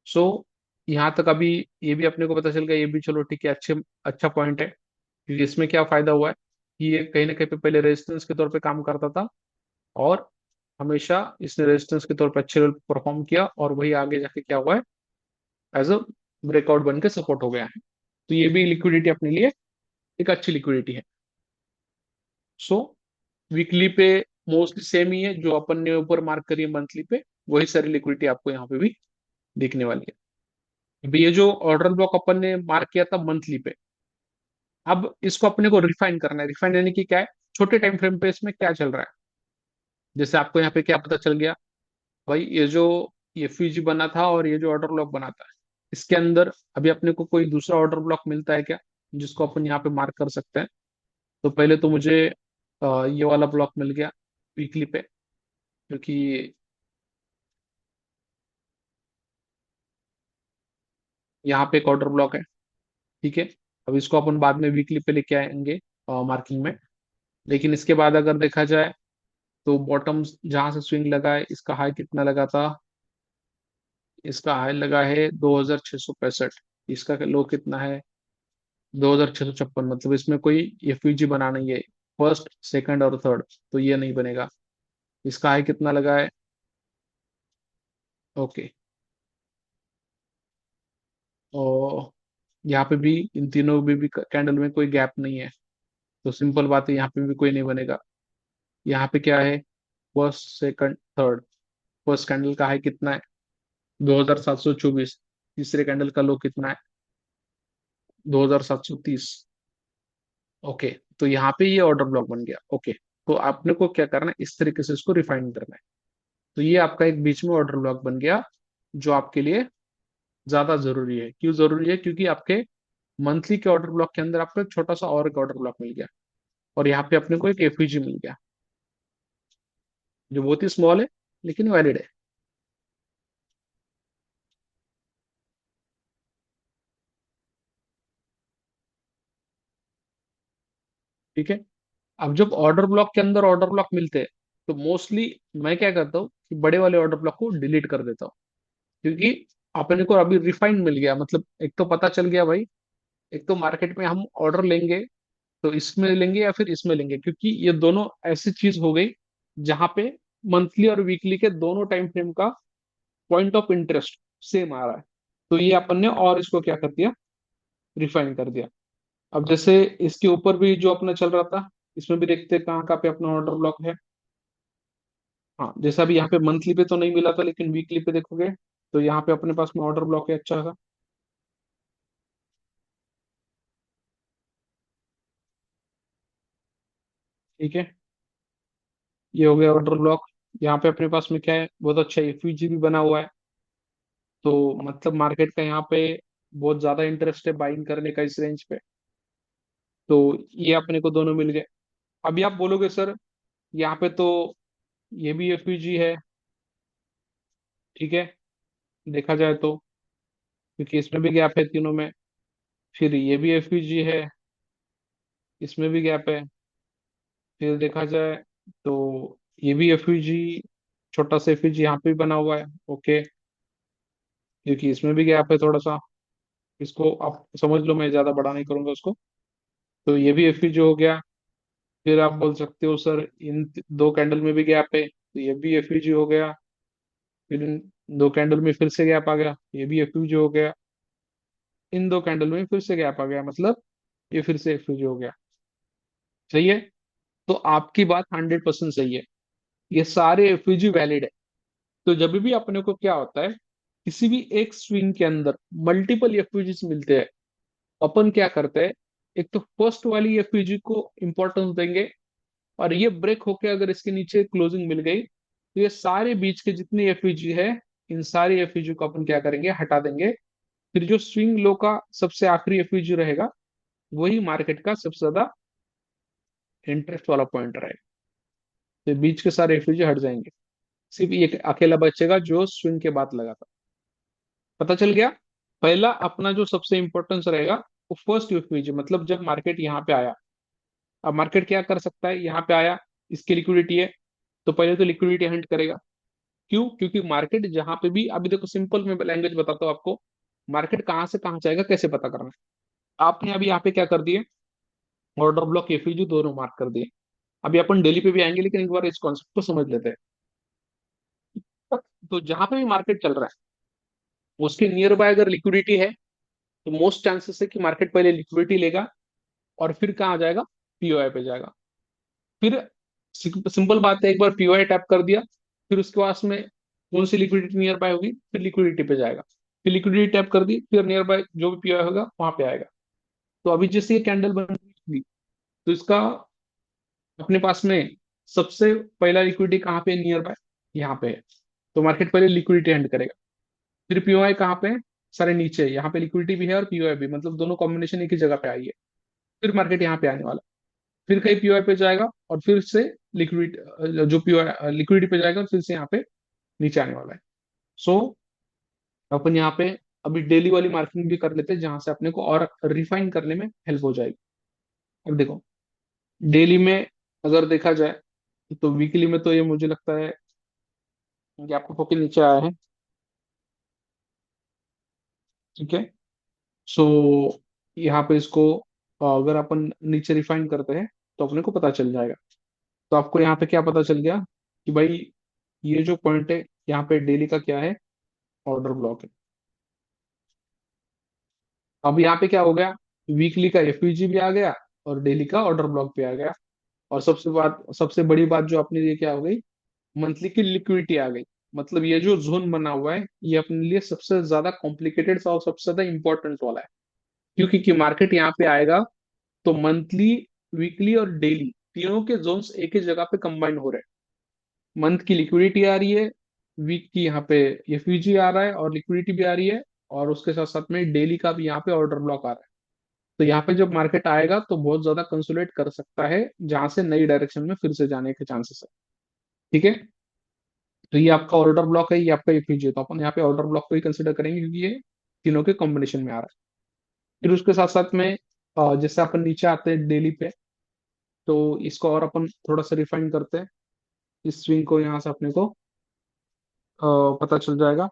सो यहाँ तक अभी ये भी अपने को पता चल गया, ये भी चलो ठीक है, अच्छे अच्छा पॉइंट है। क्योंकि इसमें क्या फायदा हुआ है कि ये कहीं ना कहीं पे पहले रेजिस्टेंस के तौर पे काम करता था, और हमेशा इसने रेजिस्टेंस के तौर पे अच्छे परफॉर्म किया, और वही आगे जाके क्या हुआ है, एज अ ब्रेकआउट बन के सपोर्ट हो गया है। तो ये भी लिक्विडिटी अपने लिए एक अच्छी लिक्विडिटी है। सो वीकली पे मोस्टली सेम ही है, जो अपन ने ऊपर मार्क करी है मंथली पे, वही सारी लिक्विडिटी आपको यहाँ पे भी दिखने वाली है। अभी ये जो ऑर्डर ब्लॉक अपन ने मार्क किया था मंथली पे, अब इसको अपने को रिफाइन करना है। रिफाइन यानी कि क्या है, छोटे टाइम फ्रेम पे इसमें क्या चल रहा है। जैसे आपको यहाँ पे क्या पता चल गया, भाई ये जो ये फ्यूजी बना था और ये जो ऑर्डर ब्लॉक बना था, इसके अंदर अभी अपने को कोई दूसरा ऑर्डर ब्लॉक मिलता है क्या, जिसको अपन यहाँ पे मार्क कर सकते हैं। तो पहले तो मुझे ये वाला ब्लॉक मिल गया वीकली पे, क्योंकि यहाँ पे एक ऑर्डर ब्लॉक है। ठीक है, अब इसको अपन बाद में वीकली पे लेके आएंगे मार्किंग में। लेकिन इसके बाद अगर देखा जाए, तो बॉटम जहां से स्विंग लगा है, इसका हाई कितना लगा था, इसका हाई लगा है 2665। इसका लो कितना है, 2656। मतलब इसमें कोई एफयूजी बना नहीं है, फर्स्ट सेकंड और थर्ड, तो ये नहीं बनेगा। इसका हाई कितना लगा है, ओके। और यहाँ पे भी इन तीनों में भी कैंडल में कोई गैप नहीं है, तो सिंपल बात है, यहाँ पे भी कोई नहीं बनेगा। यहाँ पे क्या है, first second third, first candle का हाई कितना है, 2724। तीसरे कैंडल का लो कितना है, 2730। ओके, तो यहाँ पे ये ऑर्डर ब्लॉक बन गया। ओके, तो आपने को क्या करना है, इस तरीके से इसको रिफाइन करना है। तो ये आपका एक बीच में ऑर्डर ब्लॉक बन गया, जो आपके लिए ज्यादा जरूरी है। क्यों जरूरी है, क्योंकि आपके मंथली के ऑर्डर ब्लॉक के अंदर आपको एक छोटा सा और एक ऑर्डर ब्लॉक मिल गया, और यहाँ पे अपने को एक एफईजी मिल गया, जो बहुत ही स्मॉल है लेकिन वैलिड है। ठीक है, अब जब ऑर्डर ब्लॉक के अंदर ऑर्डर ब्लॉक मिलते हैं, तो मोस्टली मैं क्या करता हूँ कि बड़े वाले ऑर्डर ब्लॉक को डिलीट कर देता हूँ। क्योंकि अपने को अभी रिफाइंड मिल गया, मतलब एक तो पता चल गया भाई, एक तो मार्केट में हम ऑर्डर लेंगे तो इसमें लेंगे या फिर इसमें लेंगे, क्योंकि ये दोनों ऐसी चीज हो गई जहां पे मंथली और वीकली के दोनों टाइम फ्रेम का पॉइंट ऑफ इंटरेस्ट सेम आ रहा है। तो ये अपन ने और इसको क्या कर दिया, रिफाइन कर दिया। अब जैसे इसके ऊपर भी जो अपना चल रहा था, इसमें भी देखते हैं कहाँ कहाँ पे अपना ऑर्डर ब्लॉक है। हाँ, जैसा अभी यहाँ पे मंथली पे तो नहीं मिला था, लेकिन वीकली पे देखोगे तो यहाँ पे अपने पास में ऑर्डर ब्लॉक है अच्छा सा। ठीक है, ये हो गया ऑर्डर ब्लॉक। यहाँ पे अपने पास में क्या है, बहुत अच्छा एफयूजी भी बना हुआ है। तो मतलब मार्केट का यहाँ पे बहुत ज्यादा इंटरेस्ट है बाइंग करने का इस रेंज पे। तो ये अपने को दोनों मिल गए। अभी आप बोलोगे सर, यहाँ पे तो ये भी एफयूजी है। ठीक है, देखा जाए तो, क्योंकि इसमें भी गैप है तीनों में। फिर ये भी एफयूजी है, इसमें भी गैप है। फिर देखा जाए तो ये भी एफयूजी, छोटा सा एफयूजी यहाँ पे भी बना हुआ है। ओके, क्योंकि इसमें भी गैप है थोड़ा सा, इसको आप समझ लो, मैं ज्यादा बड़ा नहीं करूंगा उसको। तो ये भी एफयूजी हो गया। फिर आप बोल सकते हो सर, इन दो कैंडल में भी गैप है, तो ये भी एफयूजी हो गया। फिर इन दो कैंडल में फिर से गैप आ गया, ये भी एफयूजी हो गया। इन दो कैंडल में फिर से गैप आ गया, मतलब ये फिर से एफयूजी हो गया। सही है, तो आपकी बात 100% सही है, ये सारे एफयूजी वैलिड है। तो जब भी अपने को क्या होता है, किसी भी एक स्विंग के अंदर मल्टीपल एफयूजीज मिलते हैं, अपन क्या करते हैं, एक तो फर्स्ट वाली एफयूजी को इंपॉर्टेंस देंगे, और ये ब्रेक होके अगर इसके नीचे क्लोजिंग मिल गई, तो ये सारे बीच के जितने एफयूजी है, इन सारी एफयूजी को अपन क्या करेंगे, हटा देंगे। फिर जो स्विंग लो का सबसे आखिरी एफयूजी रहेगा, वही मार्केट का सबसे ज्यादा इंटरेस्ट वाला पॉइंट रहेगा। तो बीच के सारे एफयूजी हट जाएंगे, सिर्फ एक अकेला बचेगा जो स्विंग के बाद लगा था। पता चल गया। पहला अपना जो सबसे इंपॉर्टेंस रहेगा, वो फर्स्ट एफयूजी, मतलब जब मार्केट यहाँ पे आया। अब मार्केट क्या कर सकता है, यहाँ पे आया, इसकी लिक्विडिटी है, तो पहले तो लिक्विडिटी हंट करेगा। क्यों? क्योंकि मार्केट जहां पे भी, अभी देखो सिंपल में लैंग्वेज बताता हूँ आपको, मार्केट कहाँ से कहाँ जाएगा कैसे पता करना है। आपने अभी यहाँ पे क्या कर दिए, ऑर्डर ब्लॉक एफयूजी दोनों मार्क कर दिए। अभी अपन डेली पे भी आएंगे, लेकिन एक बार इस कॉन्सेप्ट को समझ लेते हैं। तो जहां पे भी मार्केट चल रहा है, उसके नियर बाय अगर लिक्विडिटी है, तो मोस्ट चांसेस है कि मार्केट पहले लिक्विडिटी लेगा और फिर कहाँ जाएगा, पीओआई पे जाएगा। फिर सिंपल बात है, एक बार पीओआई टैप कर दिया, फिर उसके पास में कौन सी लिक्विडिटी नियर बाय होगी, फिर लिक्विडिटी पे जाएगा। फिर लिक्विडिटी टैप कर दी, फिर नियर बाय जो भी पीओआई होगा वहां पे आएगा। तो अभी जैसे ये कैंडल बन रही थी, तो इसका अपने पास में सबसे पहला लिक्विडिटी कहाँ पे, नियर बाय यहाँ पे है। तो मार्केट पहले लिक्विडिटी एंड करेगा। फिर पीओआई कहाँ पे है, सारे नीचे है। यहाँ पे लिक्विडिटी भी है और पीओआई भी, मतलब दोनों कॉम्बिनेशन एक ही जगह पे आई है। फिर मार्केट यहाँ पे आने वाला, फिर कहीं पीओआई पे जाएगा और फिर से लिक्विड जो पीओआई लिक्विडिटी पे जाएगा और फिर से यहाँ पे नीचे आने वाला है। सो अपन यहाँ पे अभी डेली वाली मार्किंग भी कर लेते हैं, जहां से अपने को और रिफाइन करने में हेल्प हो जाएगी। अब देखो, डेली में अगर देखा जाए, तो वीकली में तो ये मुझे लगता है कि आपको पॉकेट नीचे आया है। ठीक है। सो यहाँ पे इसको अगर अपन नीचे रिफाइन करते हैं, तो अपने को पता चल जाएगा। तो आपको यहाँ पे क्या पता चल गया कि भाई, ये जो पॉइंट है यहाँ पे डेली का क्या है, ऑर्डर ब्लॉक है। अब यहाँ पे क्या हो गया, वीकली का एफयूजी भी आ गया और डेली का ऑर्डर ब्लॉक भी आ गया। और सबसे बड़ी बात जो अपने लिए क्या हो गई, मंथली की लिक्विडिटी आ गई। मतलब ये जो जोन बना हुआ है, ये अपने लिए सबसे ज्यादा कॉम्प्लिकेटेड और सबसे ज्यादा इंपॉर्टेंट वाला है। क्योंकि कि मार्केट यहाँ पे आएगा, तो मंथली, वीकली और डेली तीनों के जोन्स एक ही जगह पे कंबाइन हो रहे हैं। मंथ की लिक्विडिटी आ रही है, वीक की यहाँ पे एफयूजी आ रहा है और लिक्विडिटी भी आ रही है, और उसके साथ साथ में डेली का भी यहाँ पे ऑर्डर ब्लॉक आ रहा है। तो यहाँ पे जब मार्केट आएगा, तो बहुत ज्यादा कंसोलिडेट कर सकता है, जहां से नई डायरेक्शन में फिर से जाने के चांसेस है। ठीक है। तो ये आपका ऑर्डर ब्लॉक है, ये आपका एफयूजी है, तो अपन यहाँ पे ऑर्डर ब्लॉक को ही कंसिडर करेंगे, क्योंकि ये तीनों के कॉम्बिनेशन में आ रहा है। फिर उसके साथ साथ में जैसे अपन नीचे आते हैं डेली पे, तो इसको और अपन थोड़ा सा रिफाइन करते हैं। इस स्विंग को यहाँ से अपने को पता चल जाएगा।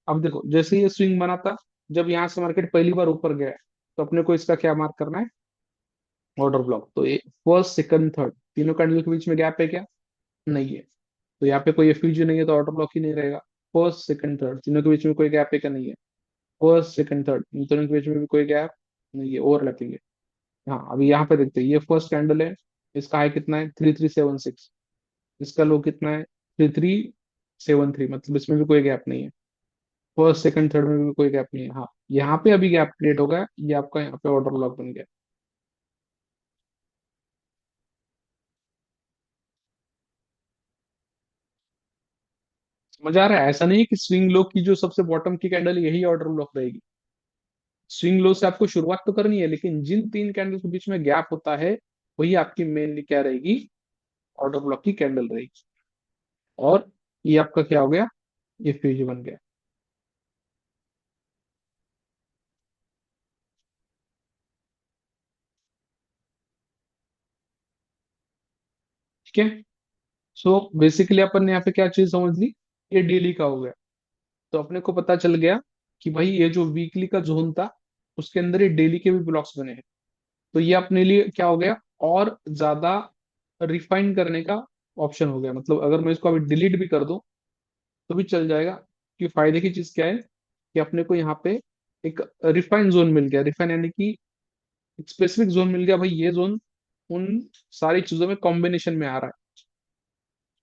अब देखो, जैसे ये स्विंग बना था, जब यहाँ से मार्केट पहली बार ऊपर गया है, तो अपने को इसका क्या मार्क करना है, ऑर्डर ब्लॉक। तो ये फर्स्ट सेकंड थर्ड तीनों कैंडल के बीच में गैप है क्या, नहीं है। तो यहाँ पे कोई एफयूजी नहीं है, तो ऑर्डर ब्लॉक ही नहीं रहेगा। फर्स्ट सेकंड थर्ड तीनों के बीच में कोई गैप है क्या, नहीं है। फर्स्ट सेकंड थर्ड इन दोनों के बीच में भी कोई गैप नहीं है, ओवरलैपिंग है। हाँ, अभी यहाँ पे देखते हैं, ये फर्स्ट कैंडल है, इसका हाई कितना है, 3376। इसका लो कितना है, 3373, मतलब इसमें भी कोई गैप नहीं है। फर्स्ट सेकंड थर्ड में भी कोई गैप नहीं है। हाँ, यहाँ पे अभी गैप क्रिएट होगा, ये आपका यहाँ पे ऑर्डर ब्लॉक बन गया। समझ आ रहा है? ऐसा नहीं है कि स्विंग लो की जो सबसे बॉटम की कैंडल यही ऑर्डर ब्लॉक रहेगी। स्विंग लो से आपको शुरुआत तो करनी है, लेकिन जिन तीन कैंडल के बीच में गैप होता है, वही आपकी मेनली क्या रहेगी, ऑर्डर ब्लॉक की कैंडल रहेगी। और ये आपका क्या हो गया, ये फ्यूज बन गया। ठीक है। सो बेसिकली अपन ने यहाँ पे क्या चीज समझ ली, ये डेली का हो गया। तो अपने को पता चल गया कि भाई, ये जो वीकली का जोन था, उसके अंदर ये डेली के भी ब्लॉक्स बने हैं। तो ये अपने लिए क्या हो गया, और ज्यादा रिफाइन करने का ऑप्शन हो गया। मतलब अगर मैं इसको अभी डिलीट भी कर दूं, तो भी चल जाएगा। कि फायदे की चीज क्या है, कि अपने को यहाँ पे एक रिफाइन जोन मिल गया। रिफाइन यानी कि एक स्पेसिफिक जोन मिल गया, भाई ये जोन उन सारी चीजों में कॉम्बिनेशन में आ रहा है।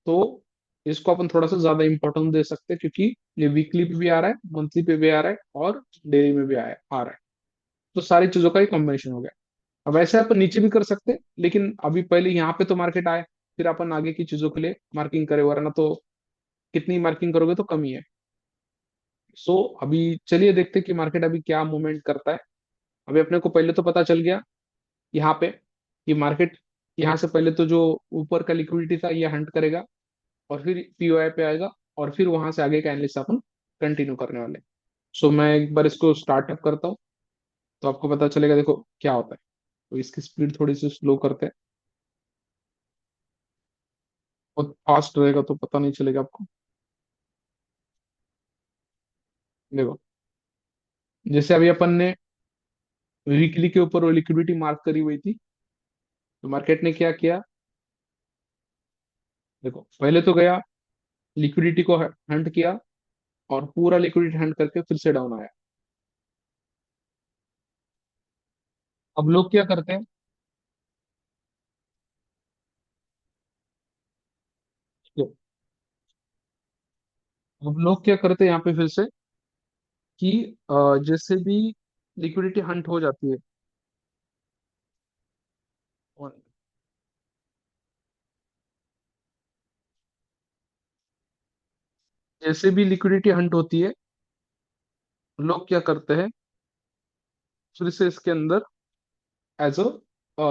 तो इसको अपन थोड़ा सा ज्यादा इंपॉर्टेंस दे सकते हैं, क्योंकि ये वीकली पे भी आ रहा है, मंथली पे भी आ रहा है और डेली में भी आ रहा है। तो सारी चीजों का ही कॉम्बिनेशन हो गया। अब ऐसे अपन नीचे भी कर सकते हैं, लेकिन अभी पहले यहाँ पे तो मार्केट आए, फिर अपन आगे की चीजों के लिए मार्किंग करें, वरना तो कितनी मार्किंग करोगे तो कम ही है। सो अभी चलिए देखते हैं कि मार्केट अभी क्या मूवमेंट करता है। अभी अपने को पहले तो पता चल गया यहाँ पे कि मार्केट यहाँ से पहले तो जो ऊपर का लिक्विडिटी था ये हंट करेगा, और फिर पीओआई पे आएगा, और फिर वहां से आगे का एनालिसिस अपन कंटिन्यू करने वाले हैं। सो मैं एक बार इसको स्टार्टअप करता हूँ, तो आपको पता चलेगा देखो क्या होता है। तो इसकी स्पीड थोड़ी सी स्लो करते हैं, बहुत फास्ट रहेगा तो पता नहीं चलेगा आपको। देखो, जैसे अभी अपन ने वीकली के ऊपर वो लिक्विडिटी मार्क करी हुई थी, तो मार्केट ने क्या किया, देखो पहले तो गया, लिक्विडिटी को हंट किया, और पूरा लिक्विडिटी हंट करके फिर से डाउन आया। अब लोग क्या करते हैं, अब लोग क्या करते हैं यहाँ पे फिर से कि जैसे भी लिक्विडिटी हंट हो जाती है, और जैसे भी लिक्विडिटी हंट होती है, लोग क्या करते हैं, फिर से इसके अंदर एज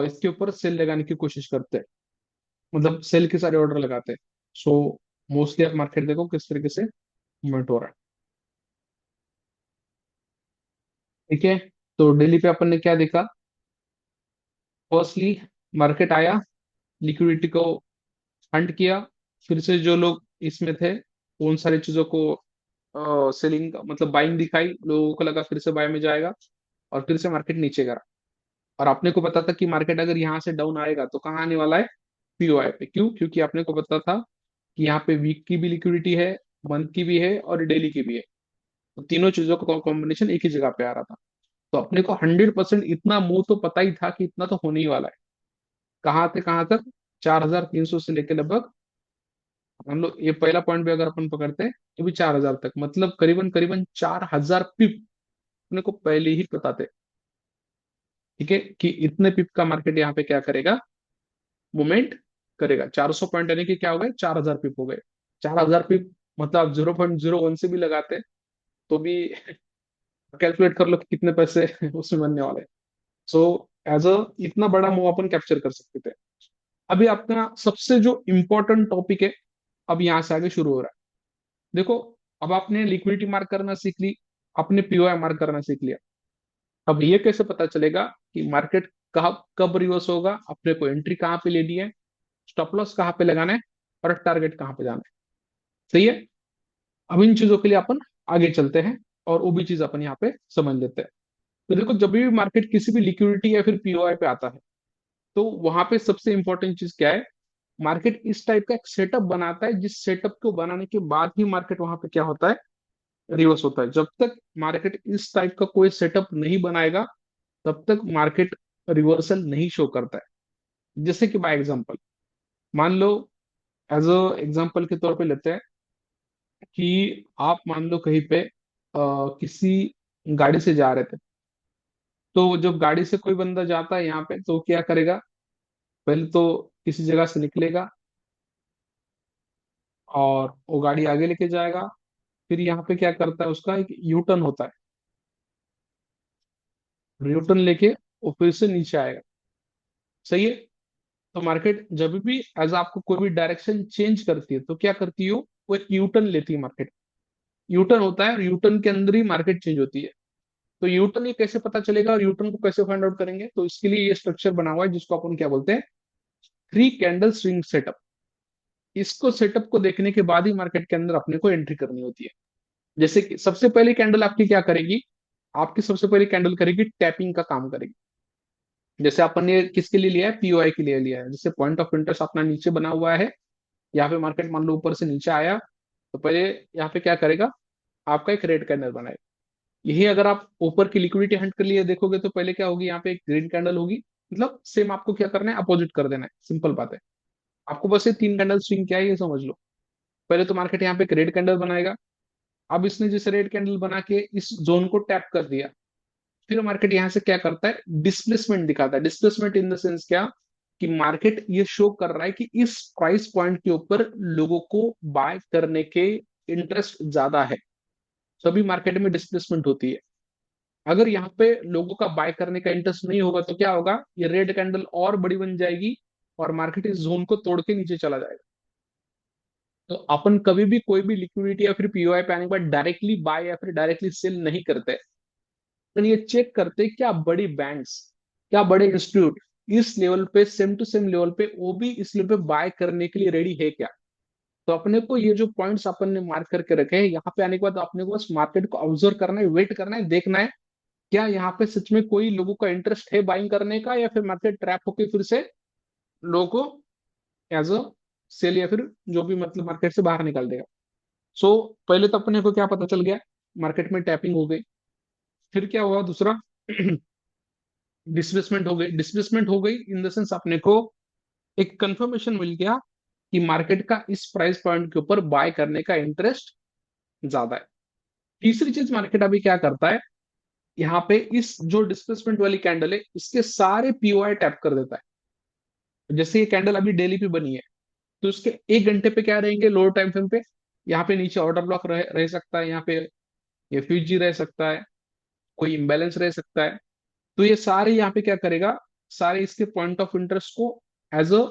इसके ऊपर सेल लगाने की कोशिश करते हैं, मतलब सेल के सारे ऑर्डर लगाते हैं। सो मोस्टली आप मार्केट देखो किस तरीके से मूवमेंट हो रहा है। ठीक है, तो डेली पे अपन ने क्या देखा, फर्स्टली मार्केट आया, लिक्विडिटी को हंट किया, फिर से जो लोग इसमें थे उन सारी चीजों को सेलिंग मतलब बाइंग दिखाई, लोगों को लगा फिर से बाय में जाएगा, और फिर से मार्केट नीचे गिरा। और आपने को पता था कि मार्केट अगर यहाँ से डाउन आएगा तो कहाँ आने वाला है, पीओआई पे। क्यों? क्योंकि आपने को पता था कि यहाँ पे वीक की भी लिक्विडिटी है, मंथ की भी है, और डेली की भी है। तो तीनों चीजों का कॉम्बिनेशन एक ही जगह पे आ रहा था। तो अपने को 100% इतना मुंह तो पता ही था कि इतना तो होने ही वाला है। कहाँ से कहाँ तक, 4,300 से लेकर लगभग, हम लोग ये पहला पॉइंट भी अगर अपन पकड़ते हैं, ये भी 4,000 तक, मतलब करीबन करीबन 4,000 पिप अपने को पहले ही पता थे। ठीक है, कि इतने पिप का मार्केट यहाँ पे क्या करेगा, मूवमेंट करेगा। 400 पॉइंट यानी कि क्या हो गए, 4,000 पिप हो गए। 4,000 पिप मतलब आप 0.01 से भी लगाते तो भी कैलकुलेट कर लो कि कितने पैसे उसमें बनने वाले हैं। सो एज अ इतना बड़ा मूव अपन कैप्चर कर सकते थे। अभी अपना सबसे जो इम्पोर्टेंट टॉपिक है, अब यहाँ से आगे शुरू हो रहा है। देखो, अब आपने लिक्विडिटी मार्क करना सीख ली, आपने पीओआई मार्क करना सीख लिया। अब ये कैसे पता चलेगा कि मार्केट कब कब रिवर्स होगा, अपने को एंट्री कहाँ पे लेनी है, स्टॉप लॉस कहाँ पे लगाना है, और टारगेट कहाँ पे जाना है। सही है, अब इन चीजों के लिए अपन आगे चलते हैं, और वो भी चीज अपन यहाँ पे समझ लेते हैं। तो देखो, जब भी मार्केट किसी भी लिक्विडिटी या फिर पीओआई पे आता है, तो वहां पे सबसे इंपॉर्टेंट चीज क्या है, मार्केट इस टाइप का एक सेटअप बनाता है, जिस सेटअप को बनाने के बाद ही मार्केट वहां पे क्या होता है, रिवर्स होता है। जब तक मार्केट इस टाइप का कोई सेटअप नहीं बनाएगा, तब तक मार्केट रिवर्सल नहीं शो करता है। जैसे कि बाय एग्जांपल, मान लो, एज अ एग्जांपल के तौर पे लेते हैं कि आप मान लो कहीं पे किसी गाड़ी से जा रहे थे। तो जब गाड़ी से कोई बंदा जाता है यहाँ पे, तो क्या करेगा, पहले तो किसी जगह से निकलेगा, और वो गाड़ी आगे लेके जाएगा। फिर यहाँ पे क्या करता है, उसका एक यू टर्न होता है, यू टर्न लेके वो फिर से नीचे आएगा। सही है, तो मार्केट जब भी एज आपको कोई भी डायरेक्शन चेंज करती है, तो क्या करती हो, वो एक यू टर्न लेती है मार्केट। यू टर्न होता है, और यू टर्न के अंदर ही मार्केट चेंज होती है। तो यू टर्न ये कैसे पता चलेगा, और यू टर्न को कैसे फाइंड आउट करेंगे, तो इसके लिए ये स्ट्रक्चर बना हुआ है जिसको अपन क्या बोलते हैं, 3 कैंडल स्विंग सेटअप। इसको सेटअप को देखने के बाद ही मार्केट के अंदर अपने को एंट्री करनी होती है। जैसे कि सबसे पहली कैंडल आपकी क्या करेगी, आपकी सबसे पहली कैंडल करेगी टैपिंग का काम करेगी। जैसे अपन ने किसके लिए लिया है, पीओआई के लिए लिया है। जैसे पॉइंट ऑफ इंटरेस्ट अपना नीचे बना हुआ है, यहाँ पे मार्केट मान लो ऊपर से नीचे आया, तो पहले यहाँ पे क्या करेगा, आपका एक रेड कैंडल बनाएगा। यही अगर आप ऊपर की लिक्विडिटी हंट के लिए देखोगे, तो पहले क्या होगी, यहाँ पे एक ग्रीन कैंडल होगी। मतलब सेम आपको क्या करना है, अपोजिट कर देना है, सिंपल बात है। आपको बस ये 3 कैंडल स्विंग क्या है ये समझ लो। पहले तो मार्केट यहाँ पे एक रेड कैंडल बनाएगा। अब इसने जैसे रेड कैंडल बना के इस जोन को टैप कर दिया, फिर मार्केट यहाँ से क्या करता है, डिस्प्लेसमेंट दिखाता है। डिस्प्लेसमेंट इन द सेंस क्या, कि मार्केट ये शो कर रहा है कि इस प्राइस पॉइंट के ऊपर लोगों को बाय करने के इंटरेस्ट ज्यादा है, तभी मार्केट में डिस्प्लेसमेंट होती है। अगर यहाँ पे लोगों का बाय करने का इंटरेस्ट नहीं होगा तो क्या होगा, ये रेड कैंडल और बड़ी बन जाएगी और मार्केट इस जोन को तोड़ के नीचे चला जाएगा। तो अपन कभी भी कोई भी लिक्विडिटी या फिर पीओआई पे आने के बाद डायरेक्टली बाय या फिर डायरेक्टली सेल नहीं करते, तो ये चेक करते क्या बड़ी बैंक्स, क्या बड़े इंस्टीट्यूट इस लेवल पे सेम टू सेम लेवल पे वो भी इस लेवल पे बाय करने के लिए रेडी है क्या। तो अपने को ये जो पॉइंट्स अपन ने मार्क करके रखे हैं, यहाँ पे आने के बाद अपने को बस मार्केट को ऑब्जर्व करना है, वेट करना है, देखना है क्या यहाँ पे सच में कोई लोगों का इंटरेस्ट है बाइंग करने का, या फिर मार्केट ट्रैप होके फिर से लोगों को एज अ सेल या फिर जो भी मतलब मार्केट से बाहर निकाल देगा। सो पहले तो अपने को क्या पता चल गया, मार्केट में टैपिंग हो गई। फिर क्या हुआ दूसरा, डिस्प्लेसमेंट हो गई। डिस्प्लेसमेंट हो गई इन द सेंस अपने को एक कंफर्मेशन मिल गया कि मार्केट का इस प्राइस पॉइंट के ऊपर बाय करने का इंटरेस्ट ज्यादा है। तीसरी चीज मार्केट अभी क्या करता है, यहाँ पे इस जो डिस्प्लेसमेंट वाली कैंडल है इसके सारे पीओआई टैप कर देता है। जैसे ये कैंडल अभी डेली पे बनी है, तो इसके 1 घंटे पे क्या रहेंगे लोअर टाइम फ्रेम पे, यहाँ पे नीचे ऑर्डर ब्लॉक रह सकता है, यहाँ पे ये फ्यूजी रह सकता है, कोई इम्बेलेंस रह सकता है। तो ये सारे यहाँ पे क्या करेगा, सारे इसके पॉइंट ऑफ इंटरेस्ट को एज अ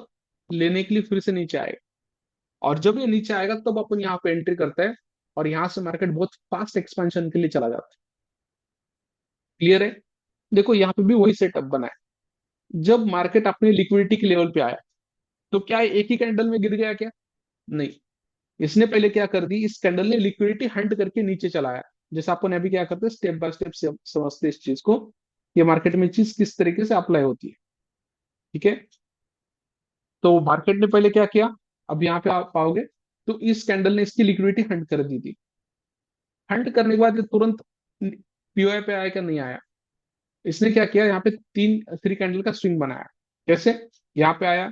लेने के लिए फिर से नीचे आएगा। और जब ये नीचे आएगा तब अपन यहाँ पे एंट्री करते हैं और यहाँ से मार्केट बहुत फास्ट एक्सपेंशन के लिए चला जाता है। क्लियर है। देखो यहाँ पे भी वही सेटअप बना है। जब मार्केट अपने लिक्विडिटी के लेवल पे आया, तो क्या एक ही कैंडल में गिर गया क्या, नहीं। इसने पहले क्या कर दी, इस कैंडल ने लिक्विडिटी हंट करके नीचे चलाया। जैसे अपन अभी क्या करते हैं, स्टेप बाय स्टेप से समझते हैं इस चीज को, ये मार्केट में चीज किस तरीके से अप्लाई होती है। ठीक है। तो मार्केट ने पहले क्या किया, अब यहाँ पे आप पाओगे, तो इस कैंडल ने इसकी लिक्विडिटी हंट कर दी थी। हंट करने के बाद ये तुरंत पीओआई पे आया क्या, नहीं आया। इसने क्या किया, यहाँ पे तीन थ्री कैंडल का स्विंग बनाया। कैसे, यहाँ पे आया,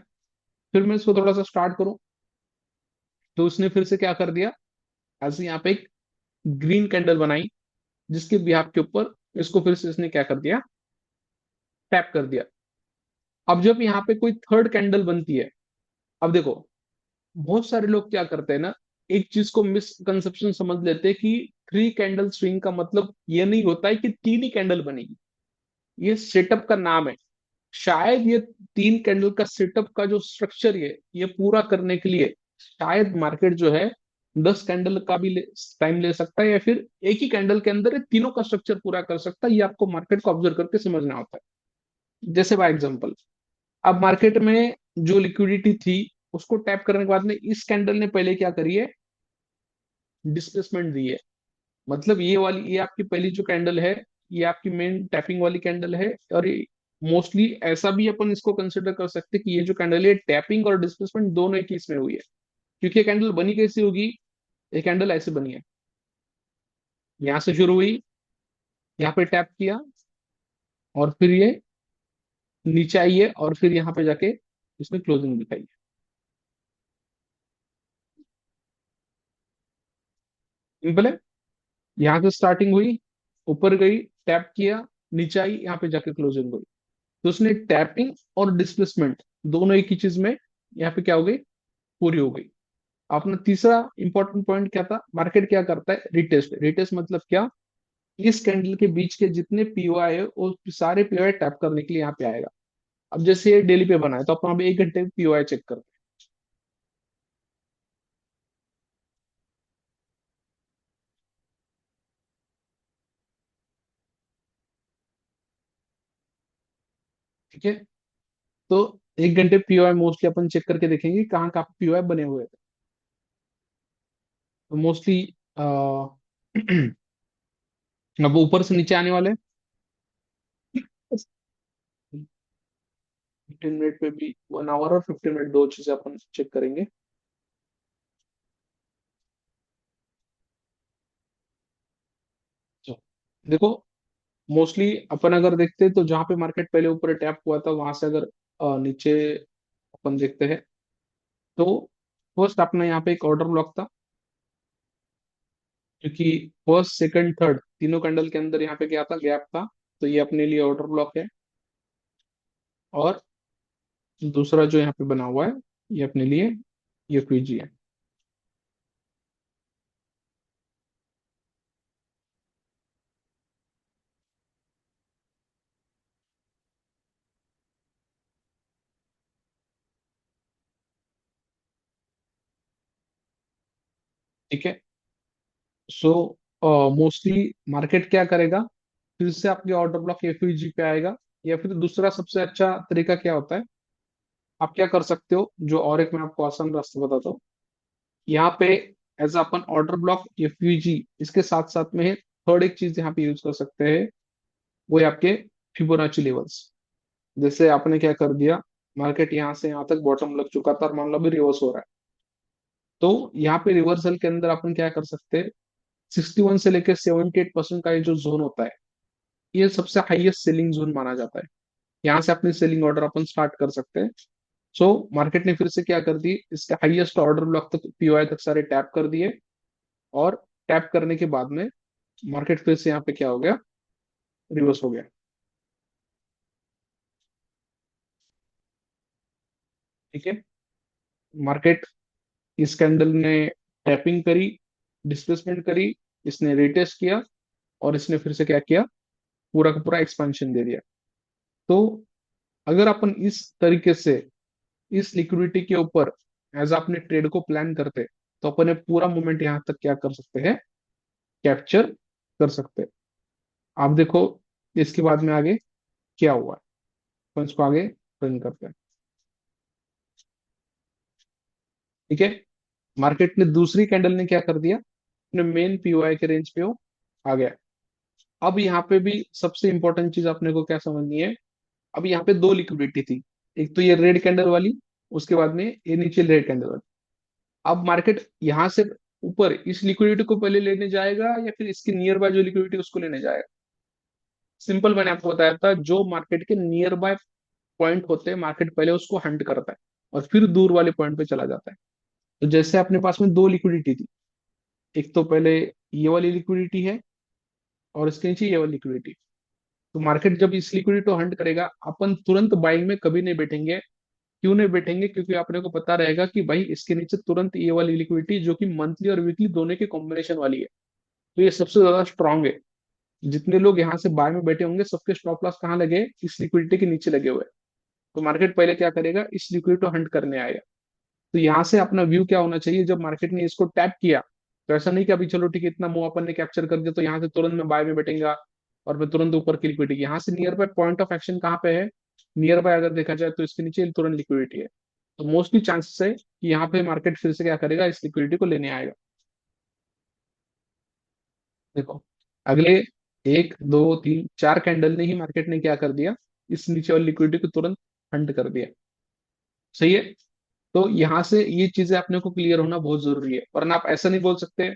फिर मैं इसको थोड़ा सा स्टार्ट करूं, तो उसने फिर से क्या कर दिया, ऐसे यहाँ पे एक ग्रीन कैंडल बनाई, जिसके बिहाफ के ऊपर इसको फिर से इसने क्या कर दिया, टैप कर दिया। अब जब यहाँ पे कोई थर्ड कैंडल बनती है, अब देखो बहुत सारे लोग क्या करते हैं ना, एक चीज को मिसकंसेप्शन समझ लेते हैं कि थ्री कैंडल स्विंग का मतलब ये नहीं होता है कि तीन ही कैंडल बनेगी। ये सेटअप का नाम है। शायद ये तीन कैंडल का सेटअप का जो स्ट्रक्चर है, ये पूरा करने के लिए शायद मार्केट जो है 10 कैंडल का भी टाइम ले सकता है, या फिर एक ही कैंडल के अंदर ये तीनों का स्ट्रक्चर पूरा कर सकता है। ये आपको मार्केट को ऑब्जर्व करके समझना होता है। जैसे बाय एग्जांपल, अब मार्केट में जो लिक्विडिटी थी उसको टैप करने के बाद में इस कैंडल ने पहले क्या करी है, डिस्प्लेसमेंट दी है। मतलब ये वाली, ये आपकी पहली जो कैंडल है, ये आपकी मेन टैपिंग वाली कैंडल है। और मोस्टली ऐसा भी अपन इसको कंसिडर कर सकते हैं कि ये जो कैंडल है टैपिंग और डिस्प्लेसमेंट दोनों एक ही इसमें हुई है। क्योंकि ये कैंडल बनी कैसी होगी, ये कैंडल ऐसे बनी है, यहाँ से शुरू हुई, यहाँ पे टैप किया, और फिर ये नीचे आई है, और फिर यहाँ पे जाके इसमें क्लोजिंग दिखाई है। सिंपल है। यहाँ से स्टार्टिंग हुई, ऊपर गई, टैप किया, नीचे आई, यहाँ पे जाके क्लोजिंग हुई। तो उसने टैपिंग और डिस्प्लेसमेंट दोनों एक ही चीज में यहाँ पे क्या हो गई, पूरी हो गई। अपना तीसरा इंपॉर्टेंट पॉइंट क्या था, मार्केट क्या करता है, रिटेस्ट। रिटेस्ट मतलब क्या, इस कैंडल के बीच के जितने पीओआई है वो सारे पीओआई टैप करने के लिए यहाँ पे आएगा। अब जैसे ये डेली पे बना है, तो अपन अभी 1 घंटे पीओआई चेक करते हैं। ठीक है। तो 1 घंटे पीओआई मोस्टली अपन चेक करके देखेंगे कहाँ कहाँ पीओआई बने हुए थे। तो मोस्टली अब वो ऊपर से नीचे आने वाले 15 मिनट पे भी, 1 आवर और 15 मिनट, दो चीजें अपन चेक करेंगे। तो देखो मोस्टली अपन अगर देखते हैं, तो जहां पे मार्केट पहले ऊपर टैप हुआ था वहां से अगर नीचे अपन देखते हैं, तो फर्स्ट अपना यहाँ पे एक ऑर्डर ब्लॉक था। क्योंकि फर्स्ट सेकंड थर्ड तीनों कैंडल के अंदर यहाँ पे क्या था, गैप था, तो ये अपने लिए ऑर्डर ब्लॉक है। और दूसरा जो यहाँ पे बना हुआ है ये अपने लिए ये क्यूजी है। ठीक है। सो मोस्टली मार्केट क्या करेगा, फिर से आपके ऑर्डर ब्लॉक एफयूजी पे आएगा। या फिर दूसरा सबसे अच्छा तरीका क्या होता है, आप क्या कर सकते हो, जो और एक मैं आपको आसान रास्ता बताता हूँ। यहाँ पे एज अपन ऑर्डर ब्लॉक एफयूजी, इसके साथ साथ में थर्ड एक चीज यहाँ पे यूज कर सकते हैं, वो है आपके फिबोनाची लेवल्स। जैसे आपने क्या कर दिया, मार्केट यहाँ से यहाँ तक बॉटम लग चुका था और मान लो अभी रिवर्स हो रहा है, तो यहाँ पे रिवर्सल के अंदर अपन क्या कर सकते हैं, 61 से लेकर 78% का ये जो जोन होता है, ये सबसे हाईएस्ट सेलिंग जोन माना जाता है। यहाँ से अपनी सेलिंग ऑर्डर अपन स्टार्ट कर सकते हैं। सो मार्केट ने फिर से क्या कर दी, इसके हाईएस्ट ऑर्डर ब्लॉक तक पीओआई तक सारे टैप कर दिए। और टैप करने के बाद में मार्केट फिर से यहाँ पे क्या हो गया, रिवर्स हो गया। ठीक है। मार्केट इस कैंडल ने टैपिंग करी, डिस्प्लेसमेंट करी, इसने रिटेस्ट किया, और इसने फिर से क्या किया, पूरा का पूरा एक्सपेंशन दे दिया। तो अगर अपन इस तरीके से इस लिक्विडिटी के ऊपर एज अपने ट्रेड को प्लान करते, तो अपन ये पूरा मूवमेंट यहाँ तक क्या कर सकते हैं, कैप्चर कर सकते हैं। आप देखो इसके बाद में आगे क्या हुआ है, अपन इसको आगे रन करते हैं। ठीक है। मार्केट ने दूसरी कैंडल ने क्या कर दिया, अपने मेन पीओआई के रेंज पे वो आ गया। अब यहाँ पे भी सबसे इंपॉर्टेंट चीज अपने को क्या समझनी है, अब यहाँ पे दो लिक्विडिटी थी, एक तो ये रेड कैंडल वाली, उसके बाद में ये नीचे रेड कैंडल वाली। अब मार्केट यहाँ से ऊपर इस लिक्विडिटी को पहले लेने जाएगा या फिर इसके नियर बाय जो लिक्विडिटी उसको लेने जाएगा। सिंपल, मैंने आपको बताया था, जो मार्केट के नियर बाय पॉइंट होते हैं मार्केट पहले उसको हंट करता है और फिर दूर वाले पॉइंट पे चला जाता है। तो जैसे अपने पास में दो लिक्विडिटी थी, एक तो पहले ये वाली लिक्विडिटी है और इसके नीचे ये वाली लिक्विडिटी। तो मार्केट जब इस लिक्विडिटी को हंट करेगा, अपन तुरंत बाइंग में कभी नहीं बैठेंगे। क्यों नहीं बैठेंगे, क्योंकि अपने को पता रहेगा कि भाई इसके नीचे तुरंत ये वाली लिक्विडिटी जो कि मंथली और वीकली दोनों के कॉम्बिनेशन वाली है, तो ये सबसे ज्यादा स्ट्रांग है। जितने लोग यहाँ से बाय में बैठे होंगे सबके स्टॉप लॉस कहाँ लगे, इस लिक्विडिटी के नीचे लगे हुए हैं। तो मार्केट पहले क्या करेगा, इस लिक्विडिटी को हंट करने आएगा। तो यहाँ से अपना व्यू क्या होना चाहिए, जब मार्केट ने इसको टैप किया, तो ऐसा नहीं कि अभी चलो ठीक है इतना मुंह अपन ने कैप्चर कर दिया तो यहाँ से तुरंत मैं बाय में बैठेगा और मैं तुरंत ऊपर की लिक्विडिटी, यहाँ से near by point of action कहाँ पे है, नियर बाय अगर देखा जाए तो इसके नीचे तुरंत लिक्विडिटी है। तो मोस्टली चांसेस है कि यहाँ पे मार्केट फिर से क्या करेगा, इस लिक्विडिटी को लेने आएगा। देखो अगले एक दो तीन चार कैंडल ने ही मार्केट ने क्या कर दिया, इस नीचे वाली लिक्विडिटी को तुरंत हंट कर दिया। सही है। तो यहाँ से ये चीजें अपने को क्लियर होना बहुत जरूरी है, वरना आप ऐसा नहीं बोल सकते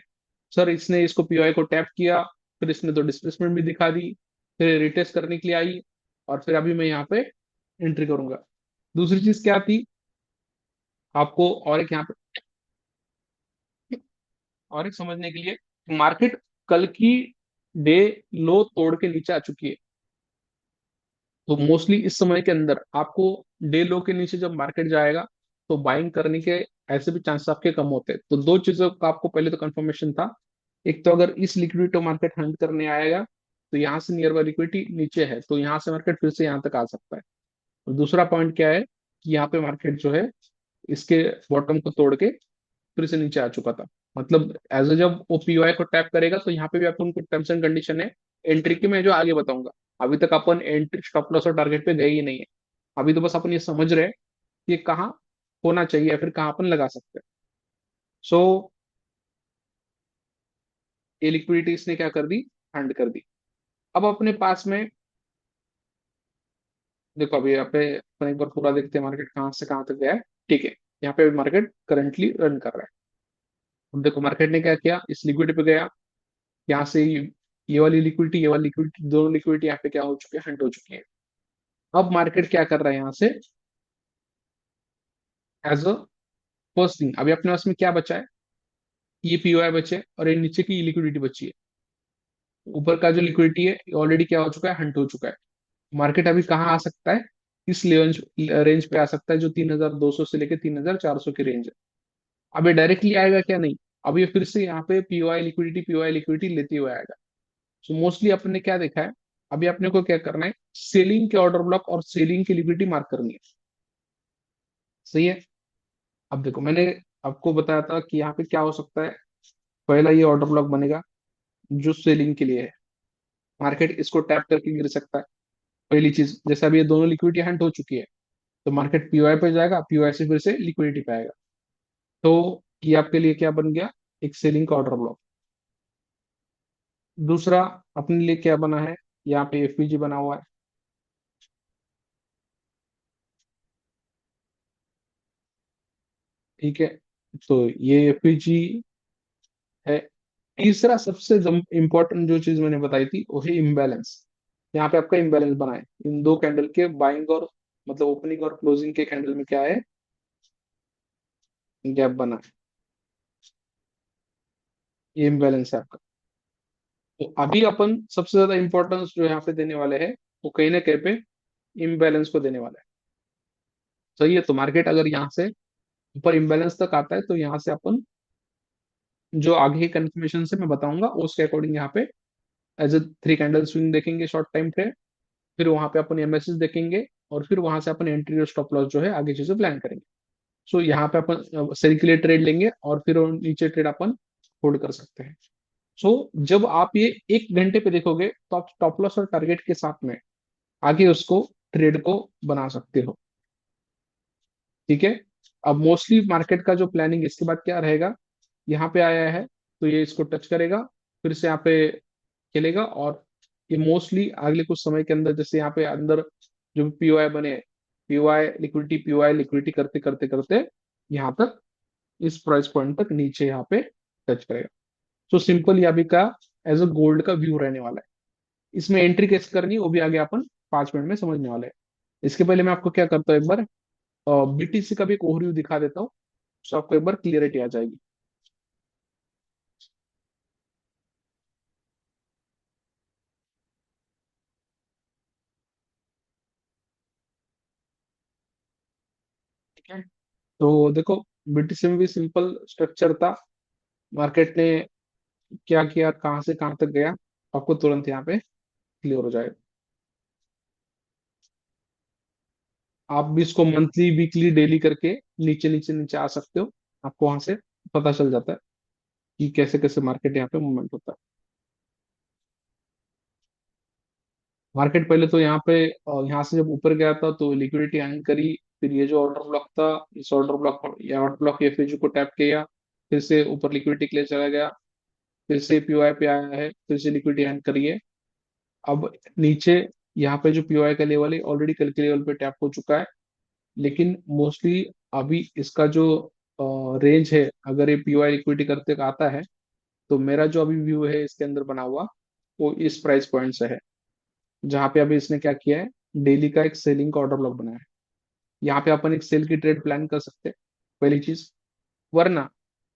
सर इसने इसको पीओआई को टैप किया, फिर इसने तो डिस्प्लेसमेंट भी दिखा दी, फिर रिटेस्ट करने के लिए आई, और फिर अभी मैं यहाँ पे एंट्री करूंगा। दूसरी चीज क्या थी, आपको और एक यहाँ पे और एक समझने के लिए, मार्केट कल की डे लो तोड़ के नीचे आ चुकी है। तो मोस्टली इस समय के अंदर आपको डे लो के नीचे जब मार्केट जाएगा, तो बाइंग करने के ऐसे भी चांस आपके कम होते हैं। तो दो चीजों का आपको पहले तो कंफर्मेशन था, एक तो अगर इस लिक्विडिटी मार्केट हंट करने आएगा, तो यहाँ से नियर बाय लिक्विडिटी नीचे है, तो यहाँ से मार्केट फिर से यहाँ तक आ सकता है। और दूसरा पॉइंट क्या है कि यहाँ पे मार्केट जो है इसके बॉटम को तोड़ के फिर से नीचे आ चुका था। मतलब एज ए जब वो पीओआई को टैप करेगा, तो यहाँ पे भी अपन को टर्म्स एंड कंडीशन है एंट्री की, मैं जो आगे बताऊंगा। अभी तक अपन एंट्री स्टॉप लॉस और टारगेट पे गए ही नहीं है। अभी तो बस अपन ये समझ रहे हैं कि ये कहाँ होना चाहिए या फिर कहाँ अपन लगा सकते हैं। सो ये लिक्विडिटी इसने क्या कर दी, हंड कर दी। अब अपने पास में देखो, अभी यहाँ पे अपन एक बार पूरा देखते हैं मार्केट कहाँ से कहाँ तक गया है। ठीक है। यहाँ पे मार्केट करंटली रन कर रहा है। अब देखो मार्केट ने क्या किया, इस लिक्विडिटी पे गया, यहाँ से ये वाली लिक्विडिटी ये वाली लिक्विडिटी दोनों लिक्विडिटी यहाँ पे क्या हो चुकी है, हंट हो चुकी है। अब मार्केट क्या कर रहा है यहाँ से, एज अ फर्स्ट थिंग अभी अपने पास में क्या बचा है, ये पीओआई बचे और ये नीचे की लिक्विडिटी बची है। ऊपर का जो लिक्विडिटी है ऑलरेडी क्या हो चुका है, हंट हो चुका है। मार्केट अभी कहाँ आ सकता है, इस रेंज रेंज पे आ सकता है जो 3200 से लेके 3400 की रेंज है। अब ये डायरेक्टली आएगा क्या? नहीं। अब ये फिर से यहाँ पे पीओआई लिक्विडिटी लेते हुए आएगा। सो मोस्टली अपन ने क्या देखा है, अभी अपने को क्या करना है, सेलिंग के ऑर्डर ब्लॉक और सेलिंग की लिक्विडिटी मार्क करनी है। सही है। अब देखो मैंने आपको बताया था कि यहाँ पे क्या हो सकता है। पहला ये ऑर्डर ब्लॉक बनेगा जो सेलिंग के लिए है, मार्केट इसको टैप करके गिर सकता है। पहली चीज, जैसे अभी ये दोनों लिक्विडिटी हंट हो चुकी है, तो मार्केट पीओआई पे जाएगा, पीओआई से फिर से लिक्विडिटी पे आएगा। तो ये आपके लिए क्या बन गया, एक सेलिंग का ऑर्डर ब्लॉक। दूसरा अपने लिए क्या बना है, यहाँ पे एफपीजी बना हुआ है। ठीक है, तो ये एफपीजी है। तीसरा सबसे इंपॉर्टेंट जो चीज मैंने बताई थी वो है इम्बैलेंस। यहाँ पे आपका इम्बैलेंस बना है इन दो कैंडल के बाइंग और मतलब ओपनिंग और क्लोजिंग के कैंडल में क्या है, गैप बना है। ये इम्बैलेंस है आपका। तो अभी अपन सबसे ज्यादा इंपॉर्टेंस जो यहाँ पे देने वाले हैं वो कहीं ना कहीं पे इम्बैलेंस को देने वाला है। सही है। तो मार्केट अगर यहाँ से ऊपर इम्बैलेंस तक आता है तो यहाँ से अपन जो आगे के कंफर्मेशन से मैं बताऊंगा उसके अकॉर्डिंग यहाँ पे एज ए 3 कैंडल स्विंग देखेंगे शॉर्ट टाइम पे। फिर वहां पे अपन एमएसएस देखेंगे और फिर वहां से अपन एंट्री और स्टॉप लॉस जो है आगे चीजें प्लान करेंगे। सो यहाँ पे अपन सेल के लिए ट्रेड लेंगे और फिर वो नीचे ट्रेड अपन होल्ड कर सकते हैं। सो जब आप ये 1 घंटे पे देखोगे तो आप स्टॉप लॉस और टारगेट के साथ में आगे उसको ट्रेड को बना सकते हो। ठीक है। अब मोस्टली मार्केट का जो प्लानिंग इसके बाद क्या रहेगा, यहाँ पे आया है तो ये इसको टच करेगा, फिर से यहाँ पे खेलेगा और ये मोस्टली अगले कुछ समय के अंदर जैसे यहाँ पे अंदर जो पीओआई बने, पीओआई लिक्विडिटी करते करते करते यहाँ तक इस प्राइस पॉइंट तक नीचे यहाँ पे टच करेगा। सो सिंपल ये अभी का एज अ गोल्ड का व्यू रहने वाला है। इसमें एंट्री कैसे करनी है वो भी आगे अपन 5 मिनट में समझने वाले हैं। इसके पहले मैं आपको क्या करता हूँ, एक बार बीटीसी का भी एक ओवरव्यू दिखा देता हूँ, तो आपको एक बार क्लियरिटी आ जाएगी। ठीक है। तो देखो बीटीसी में भी सिंपल स्ट्रक्चर था। मार्केट ने क्या किया, कहाँ से कहाँ तक गया, आपको तुरंत यहाँ पे क्लियर हो जाएगा। आप भी इसको मंथली वीकली डेली करके नीचे नीचे नीचे आ सकते हो। आपको वहां से पता चल जाता है कि कैसे कैसे मार्केट यहाँ पे मूवमेंट होता है। मार्केट पहले तो यहाँ पे यहाँ से जब ऊपर गया था तो लिक्विडिटी अर्न करी, फिर ये जो ऑर्डर ब्लॉक था, इस ऑर्डर ब्लॉक या ऑर्डर ब्लॉक ये फिर को टैप किया, फिर से ऊपर लिक्विडिटी के लिए चला गया, फिर से पीओआई पे आया है, फिर से लिक्विडिटी अर्न करी है। अब नीचे यहाँ पे जो पीओआई का लेवल है ऑलरेडी कल के लेवल पे टैप हो चुका है। लेकिन मोस्टली अभी इसका जो रेंज है, अगर ये पीओआई लिक्विडिटी करते आता है तो मेरा जो अभी व्यू है इसके अंदर बना हुआ वो इस प्राइस पॉइंट से है, जहाँ पे अभी इसने क्या किया है, डेली का एक सेलिंग का ऑर्डर ब्लॉक बनाया है। यहाँ पे अपन एक सेल की ट्रेड प्लान कर सकते हैं, पहली चीज। वरना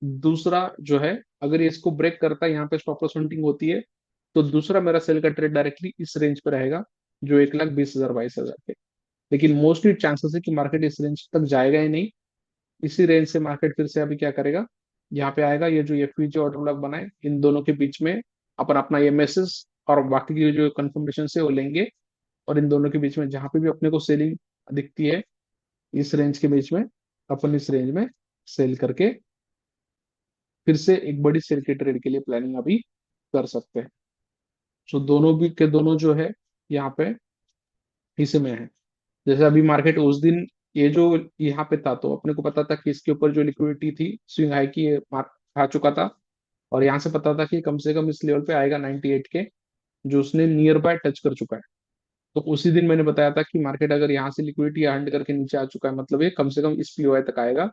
दूसरा जो है, अगर ये इसको ब्रेक करता है, यहाँ पे स्टॉप लॉस हंटिंग होती है, तो दूसरा मेरा सेल का ट्रेड डायरेक्टली इस रेंज पे रहेगा जो 1,20,000 22,000 के। लेकिन मोस्टली चांसेस है कि मार्केट इस रेंज तक जाएगा ही नहीं। इसी रेंज से मार्केट फिर से अभी क्या करेगा, यहाँ पे आएगा, ये जो एफपीजी ऑर्डर ब्लॉक बनाए इन दोनों के बीच में अपन अपना एमएसएस और बाकी की जो कंफर्मेशन है वो लेंगे। और इन दोनों के बीच में जहां पे भी अपने को सेलिंग दिखती है इस रेंज के बीच में, अपन इस रेंज में सेल करके फिर से एक बड़ी सेल के ट्रेड के लिए प्लानिंग अभी कर सकते हैं। सो दोनों भी के दोनों जो है यहाँ पे इसी में है। जैसे अभी मार्केट उस दिन ये जो यहाँ पे था तो अपने को पता था कि इसके ऊपर जो लिक्विडिटी थी स्विंग हाई की, ये मार्क खा चुका था। और यहाँ से पता था कि कम से कम इस लेवल पे आएगा 98 के, जो उसने नियर बाय टच कर चुका है। तो उसी दिन मैंने बताया था कि मार्केट अगर यहाँ से लिक्विडिटी हंड करके नीचे आ चुका है मतलब ये कम से कम इस पीओआई तक आएगा।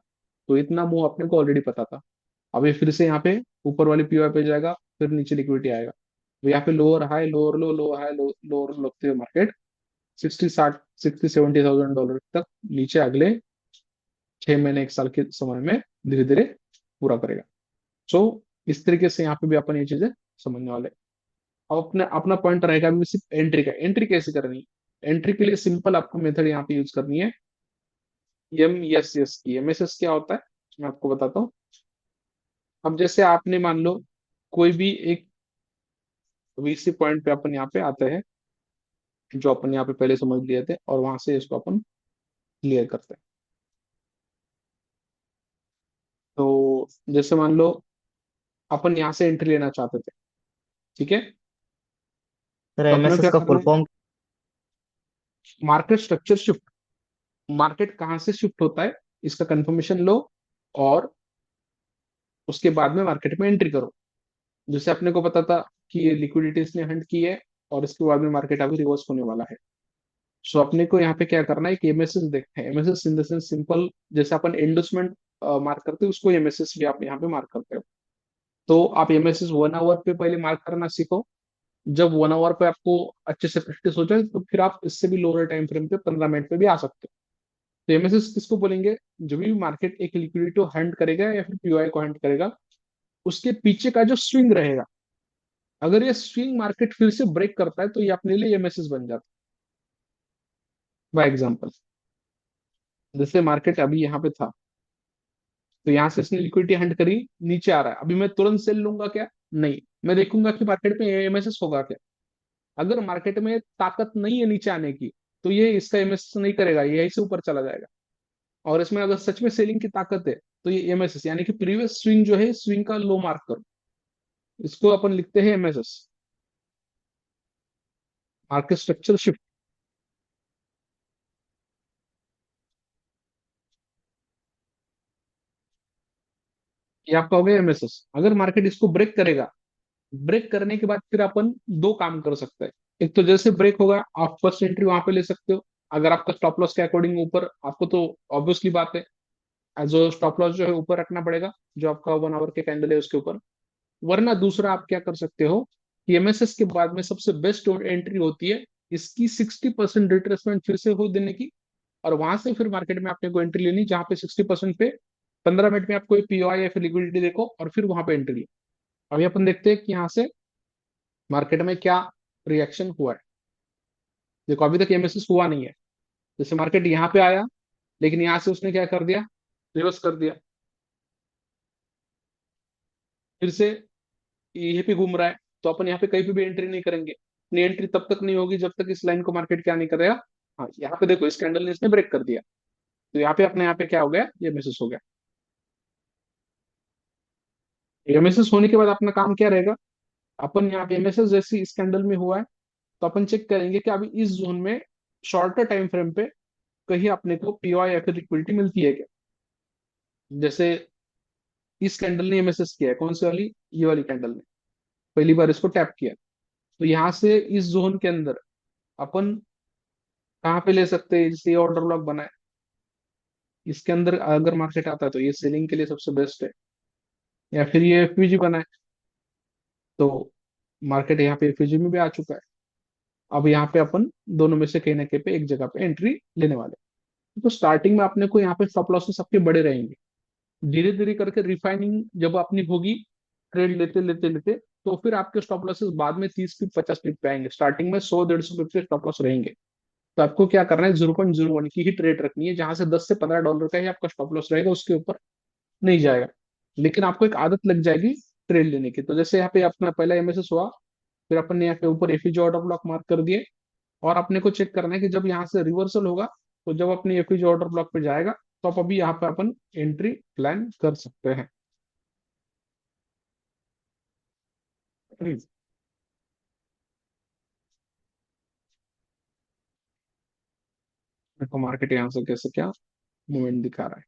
तो इतना मुंह अपने को ऑलरेडी पता था। अब ये फिर से यहाँ पे ऊपर वाली पीओआई पे जाएगा, फिर नीचे लिक्विडिटी आएगा। तो यहाँ पे लोअर हाई लोअर लो, लो हाई लो लोअर लगते हुए मार्केट 60 60 70 थाउजेंड डॉलर तक नीचे अगले 6 महीने 1 साल के समय में धीरे धीरे पूरा करेगा। सो इस तरीके से यहाँ पे भी अपन ये चीजें समझने वाले हैं। अब अपने अपना पॉइंट रहेगा अभी सिर्फ एंट्री का, एंट्री कैसे करनी है। एंट्री के लिए सिंपल आपको मेथड यहाँ पे यूज करनी है, MSS की। MSS क्या होता है मैं आपको बताता हूँ। अब जैसे आपने मान लो कोई भी एक VC पॉइंट पे अपन यहाँ पे आते हैं, जो अपन यहाँ पे पहले समझ लिए थे, और वहां से इसको अपन क्लियर करते हैं। तो जैसे मान लो अपन यहाँ से एंट्री लेना चाहते थे, ठीक है। सर तो अपने एमएसएस क्या का करना फुल है, form? Market structure shift. Market कहाँ से शिफ्ट होता है इसका कंफर्मेशन लो, और उसके बाद में मार्केट में एंट्री करो। जैसे अपने को पता था कि ये लिक्विडिटी इसने हंट की है, और इसके बाद में मार्केट अभी रिवर्स होने वाला है। सो अपने को यहाँ पे क्या करना है कि एमएसएस देखते हैं। MSS in the sense simple, जैसे अपन एंडोसमेंट मार्क करते हैं, उसको एमएसएस भी आप यहाँ पे मार्क करते हो। तो आप एमएसएस 1 आवर पे पहले मार्क करना सीखो। जब 1 आवर पे आपको अच्छे से प्रैक्टिस हो जाए, तो फिर आप इससे भी लोअर टाइम फ्रेम पे 15 मिनट पे भी आ सकते हो। तो एमएसएस किसको बोलेंगे, जब भी मार्केट एक लिक्विडिटी को हंट करेगा या फिर पीओआई को हंट करेगा, उसके पीछे का जो स्विंग रहेगा, अगर ये स्विंग मार्केट फिर से ब्रेक करता है, तो ये अपने लिए एमएसएस बन जाता है। बाय एग्जाम्पल, जैसे मार्केट अभी यहाँ पे था, तो यहाँ से इसने लिक्विडिटी हंट करी, नीचे आ रहा है, अभी मैं तुरंत सेल लूंगा क्या? नहीं, मैं देखूंगा कि मार्केट में एमएसएस होगा क्या। अगर मार्केट में ताकत नहीं है नीचे आने की, तो ये इसका एमएसएस नहीं करेगा, ये यहीं से ऊपर चला जाएगा। और इसमें अगर सच में सेलिंग की ताकत है, तो ये एमएसएस यानी कि प्रीवियस स्विंग जो है, स्विंग का लो मार्क करो, इसको अपन लिखते हैं एमएसएस, मार्केट स्ट्रक्चर शिफ्ट। ये आपका हो गया एमएसएस। अगर मार्केट इसको ब्रेक करेगा, ब्रेक करने के बाद फिर अपन दो काम कर सकते हैं। एक तो जैसे ब्रेक होगा, आप फर्स्ट एंट्री वहां पे ले सकते हो, अगर आपका स्टॉप लॉस के अकॉर्डिंग ऊपर, आपको तो ऑब्वियसली बात है जो स्टॉप लॉस जो है ऊपर रखना पड़ेगा, जो आपका 1 आवर के कैंडल है उसके ऊपर। वरना दूसरा आप क्या कर सकते हो कि एमएसएस के बाद में सबसे बेस्ट एंट्री होती है इसकी 60% रिट्रेसमेंट फिर से हो देने की, और वहां से फिर मार्केट में आपने को एंट्री लेनी, जहां पे 60% पे 15 मिनट में आपको पीओआई या फिर लिक्विडिटी देखो, और फिर वहां पे एंट्री ली। अभी अपन देखते हैं कि यहाँ से मार्केट में क्या रिएक्शन हुआ है। देखो अभी तक एमएसएस हुआ नहीं है। जैसे मार्केट यहाँ पे आया, लेकिन यहाँ से उसने क्या कर दिया, रिवर्स कर दिया, फिर से यहीं पे घूम रहा है। तो अपन यहाँ पे कहीं पे भी एंट्री नहीं करेंगे, अपनी एंट्री तब तक नहीं होगी जब तक इस लाइन को मार्केट क्या नहीं करेगा। हाँ, यहाँ पे देखो इस कैंडल ने इसने ब्रेक कर दिया, तो यहाँ पे अपने यहाँ पे क्या हो गया, ये एमएसएस हो गया। एमएसएस होने के बाद अपना काम क्या रहेगा, अपन यहाँ पे एमएसएस जैसे इस कैंडल में हुआ है, तो अपन चेक करेंगे कि अभी इस जोन में शॉर्टर टाइम फ्रेम पे कहीं अपने को पीओआई या फिर लिक्विडिटी मिलती है क्या। जैसे इस कैंडल ने एमएसएस किया है, कौन सी वाली, ये वाली कैंडल ने पहली बार इसको टैप किया। तो यहाँ से इस जोन के अंदर अपन कहाँ पे ले सकते हैं, जैसे ये ऑर्डर ब्लॉक बना है, इसके अंदर अगर मार्केट आता है तो ये सेलिंग के लिए सबसे बेस्ट है। या फिर ये एफपीजी बना है, तो मार्केट यहाँ पे एफपीजी में भी आ चुका है। अब यहाँ पे अपन दोनों में से कहीं ना कहीं पे एक जगह पे एंट्री लेने वाले हैं। तो स्टार्टिंग में अपने को यहाँ पे स्टॉप लॉसेस सबके बड़े रहेंगे, धीरे धीरे करके रिफाइनिंग जब अपनी होगी, ट्रेड लेते लेते लेते, तो फिर आपके स्टॉप लॉसेस बाद में 30 पिप 50 पिप पे आएंगे। स्टार्टिंग में 100 150 पिप के स्टॉप लॉस रहेंगे। तो आपको क्या करना है, 0.01 की ही ट्रेड रखनी है, जहां से $10 से $15 का ही आपका स्टॉप लॉस रहेगा, उसके ऊपर नहीं जाएगा। लेकिन आपको एक आदत लग जाएगी ट्रेड लेने की। तो जैसे यहाँ पे अपना पहला एमएसएस हुआ, फिर अपन ने यहाँ पे ऊपर एफईजी ऑर्डर ब्लॉक मार्क कर दिए, और अपने को चेक करना है कि जब यहाँ से रिवर्सल होगा, तो जब अपनी एफईजी ऑर्डर ब्लॉक पे जाएगा, तो आप अभी यहाँ पे अपन एंट्री प्लान कर सकते हैं। देखो मार्केट यहाँ से कैसे क्या मूवमेंट दिखा रहा है।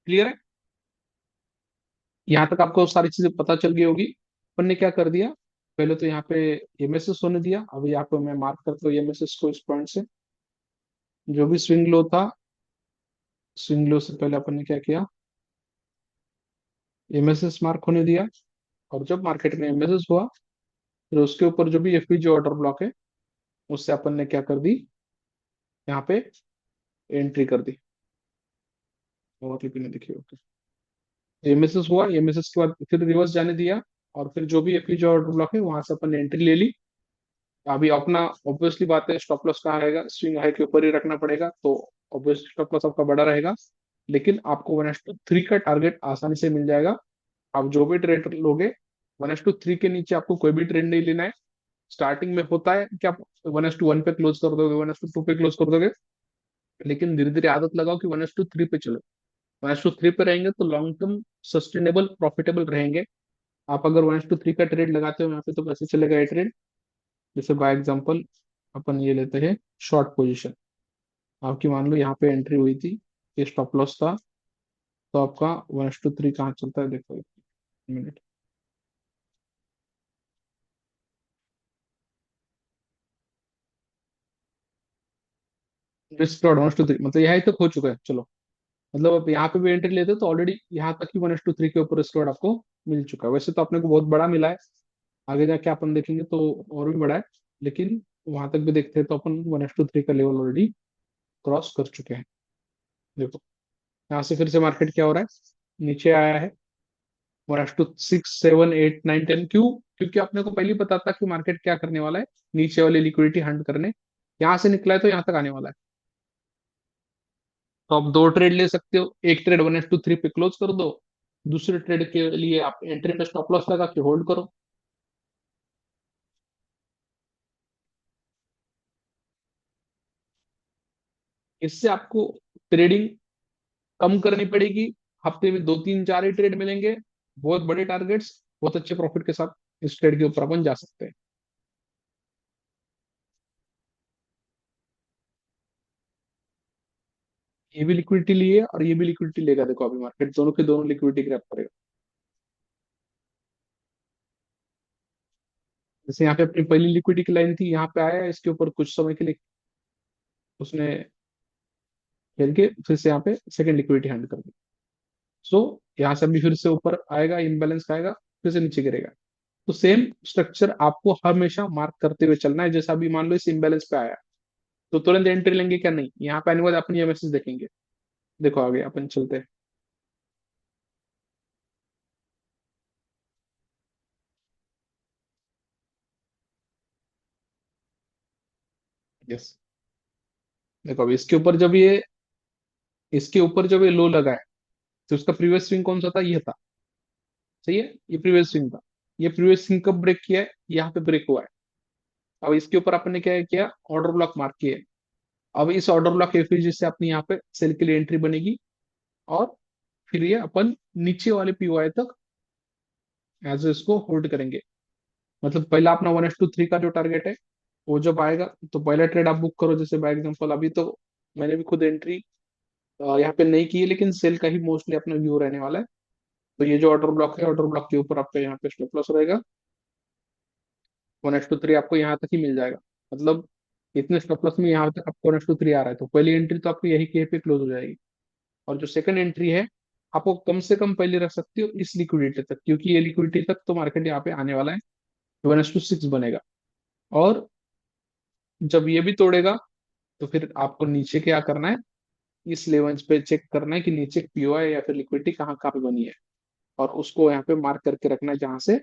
क्लियर है, यहाँ तक आपको सारी चीजें पता चल गई होगी। अपन ने क्या कर दिया, पहले तो यहाँ पे एमएसएस होने दिया। अभी यहाँ पे मैं मार्क करता हूँ एमएसएस को इस पॉइंट से, जो भी स्विंग लो था, स्विंग लो से पहले अपन ने क्या किया, एमएसएस मार्क होने दिया। और जब मार्केट में एमएसएस हुआ, फिर उसके ऊपर जो भी एफपीजी ऑर्डर ब्लॉक है, उससे अपन ने क्या कर दी, यहाँ पे एंट्री कर दी। और लिपि ने देखी, ओके। एमएसएस हुआ, एमएसएस के बाद फिर रिवर्स जाने दिया, और फिर जो भी एफई जो ऑर्डर ब्लॉक है वहां से अपन ने एंट्री ले ली। अभी अपना ऑब्वियसली बात है, स्टॉप लॉस कहाँ रहेगा, स्विंग हाई के ऊपर ही रखना पड़ेगा, तो ऑब्वियसली स्टॉप लॉस आपका बड़ा रहेगा। लेकिन आपको 1:3 का टारगेट आसानी से मिल जाएगा। आप जो भी ट्रेड लोगे, 1:3 के नीचे आपको कोई भी ट्रेड नहीं लेना है। स्टार्टिंग में होता है कि आप 1:1 पे क्लोज कर दोगे, 1:2 पे क्लोज कर दोगे, लेकिन धीरे धीरे आदत लगाओ कि 1:3 पे चलो। 1:3 पे रहेंगे तो लॉन्ग टर्म सस्टेनेबल प्रॉफिटेबल रहेंगे। आप अगर 1:3 का ट्रेड लगाते हो यहाँ पे, तो कैसे चलेगा ये ट्रेड? जैसे बाय एग्जांपल अपन ये लेते हैं शॉर्ट पोजीशन। आपकी मान लो यहाँ पे एंट्री हुई थी, ये स्टॉप लॉस था, तो आपका 1:3 कहाँ चलता है देखो, एक मिनट। रिस्क 1:3 मतलब यहाँ तक हो चुका है, चलो। मतलब अब यहाँ पे भी एंट्री लेते तो ऑलरेडी यहाँ तक ही 1:3 के ऊपर रिस्क आपको मिल चुका है। वैसे तो अपने को बहुत बड़ा मिला है, आगे जाके अपन देखेंगे तो और भी बड़ा है, लेकिन वहां तक भी देखते हैं तो अपन 1:3 का लेवल ऑलरेडी क्रॉस कर चुके हैं। देखो यहाँ से फिर से मार्केट क्या हो रहा है, नीचे आया है। 1:6, 7, 8, 9, 10, क्यों? क्योंकि आपने को पहले ही पता था कि मार्केट क्या करने वाला है, नीचे वाली लिक्विडिटी हंट करने। यहाँ से निकला है तो यहाँ तक आने वाला है। तो आप दो ट्रेड ले सकते हो, एक ट्रेड 1:3 पे क्लोज कर दो, दूसरे ट्रेड के लिए आप एंट्री पे स्टॉप लॉस लगा के होल्ड करो। इससे आपको ट्रेडिंग कम करनी पड़ेगी। हफ्ते में 2, 3, 4 ही ट्रेड मिलेंगे, बहुत बड़े टारगेट्स, बहुत अच्छे प्रॉफिट के साथ इस ट्रेड के ऊपर अपन जा सकते हैं। ये भी लिक्विडिटी लिए और ये भी लिक्विडिटी लेगा, देखो अभी मार्केट दोनों के दोनों लिक्विडिटी ग्रैब करेगा। जैसे यहाँ पे अपनी पहली लिक्विडिटी की लाइन थी, यहाँ पे आया, इसके ऊपर कुछ समय के लिए उसने खेल के फिर से यहाँ पे सेकंड लिक्विडिटी हैंड कर दी। सो यहाँ से अभी फिर से ऊपर आएगा, इम्बैलेंस आएगा, फिर से नीचे गिरेगा। तो सेम स्ट्रक्चर आपको हमेशा मार्क करते हुए चलना है। जैसा अभी मान लो इस इम्बैलेंस पे आया, तो तुरंत एंट्री लेंगे क्या? नहीं, यहाँ पे आने के बाद अपनी एमएसएस देखेंगे। देखो आगे अपन चलते हैं। यस, देखो अभी इसके ऊपर जब ये लो लगा है, तो उसका प्रीवियस स्विंग कौन सा था? ये था, सही है, ये प्रीवियस स्विंग था। ये प्रीवियस स्विंग कब ब्रेक किया है? यहाँ पे ब्रेक हुआ है। अब इसके ऊपर अपन ने क्या किया? ऑर्डर ब्लॉक मार्क किया है। अब इस ऑर्डर ब्लॉक के एफिशिएंसी से अपनी यहाँ पे सेल के लिए एंट्री बनेगी, और फिर ये अपन नीचे वाले पीओआई तक एज इसको होल्ड करेंगे। मतलब पहला अपना 1:3 का जो टारगेट है, वो जब आएगा तो पहला ट्रेड आप बुक करो। जैसे बाय एग्जांपल अभी तो मैंने भी खुद एंट्री यहाँ पे नहीं की है, लेकिन सेल का ही मोस्टली अपना व्यू रहने वाला है। तो ये जो ऑर्डर ब्लॉक है, ऑर्डर ब्लॉक के ऊपर आपका यहाँ पे स्टॉप लॉस रहेगा। 1:3 आपको यहाँ तक ही मिल जाएगा। मतलब इतने स्टॉप लॉस में यहाँ तक आपको 1:3 आ रहा है, तो पहली एंट्री तो आपको यही के पे क्लोज हो जाएगी। और जो सेकंड एंट्री है, आपको कम से कम पहले रख सकते हो इस लिक्विडिटी तक, क्योंकि ये लिक्विडिटी तक तो मार्केट यहाँ पे आने वाला है, 1:6 बनेगा। और जब ये भी तोड़ेगा, तो फिर आपको नीचे क्या करना है, इस लेवल्स पे चेक करना है कि नीचे पीओआई या फिर लिक्विडिटी कहाँ कहाँ पे बनी है, और उसको यहाँ पे मार्क करके रखना है, जहां से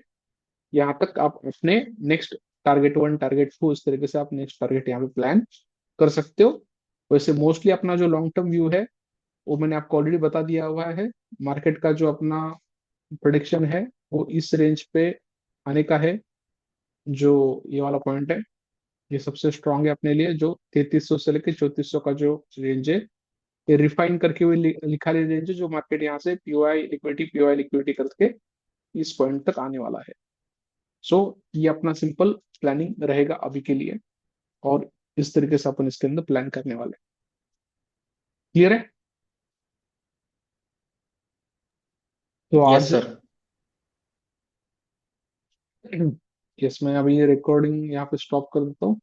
यहाँ तक आप अपने नेक्स्ट टारगेट 1, टारगेट 2, इस तरीके से आप नेक्स्ट टारगेट यहाँ पे प्लान कर सकते हो। वैसे मोस्टली अपना जो लॉन्ग टर्म व्यू है, वो मैंने आपको ऑलरेडी बता दिया हुआ है। मार्केट का जो अपना प्रोडिक्शन है, वो इस रेंज पे आने का है। जो ये वाला पॉइंट है, ये सबसे स्ट्रांग है अपने लिए, जो 3300 से लेकर 3400 का जो रेंज है, ये रिफाइन करके हुए लिखा रेंज है, जो मार्केट यहाँ से पीओआई लिक्विडिटी करके इस पॉइंट तक आने वाला है। सो ये अपना सिंपल प्लानिंग रहेगा अभी के लिए, और इस तरीके से अपन इसके अंदर प्लान करने वाले। क्लियर है? तो यस आज सर। यस, मैं अभी ये रिकॉर्डिंग यहाँ पे स्टॉप कर देता हूँ।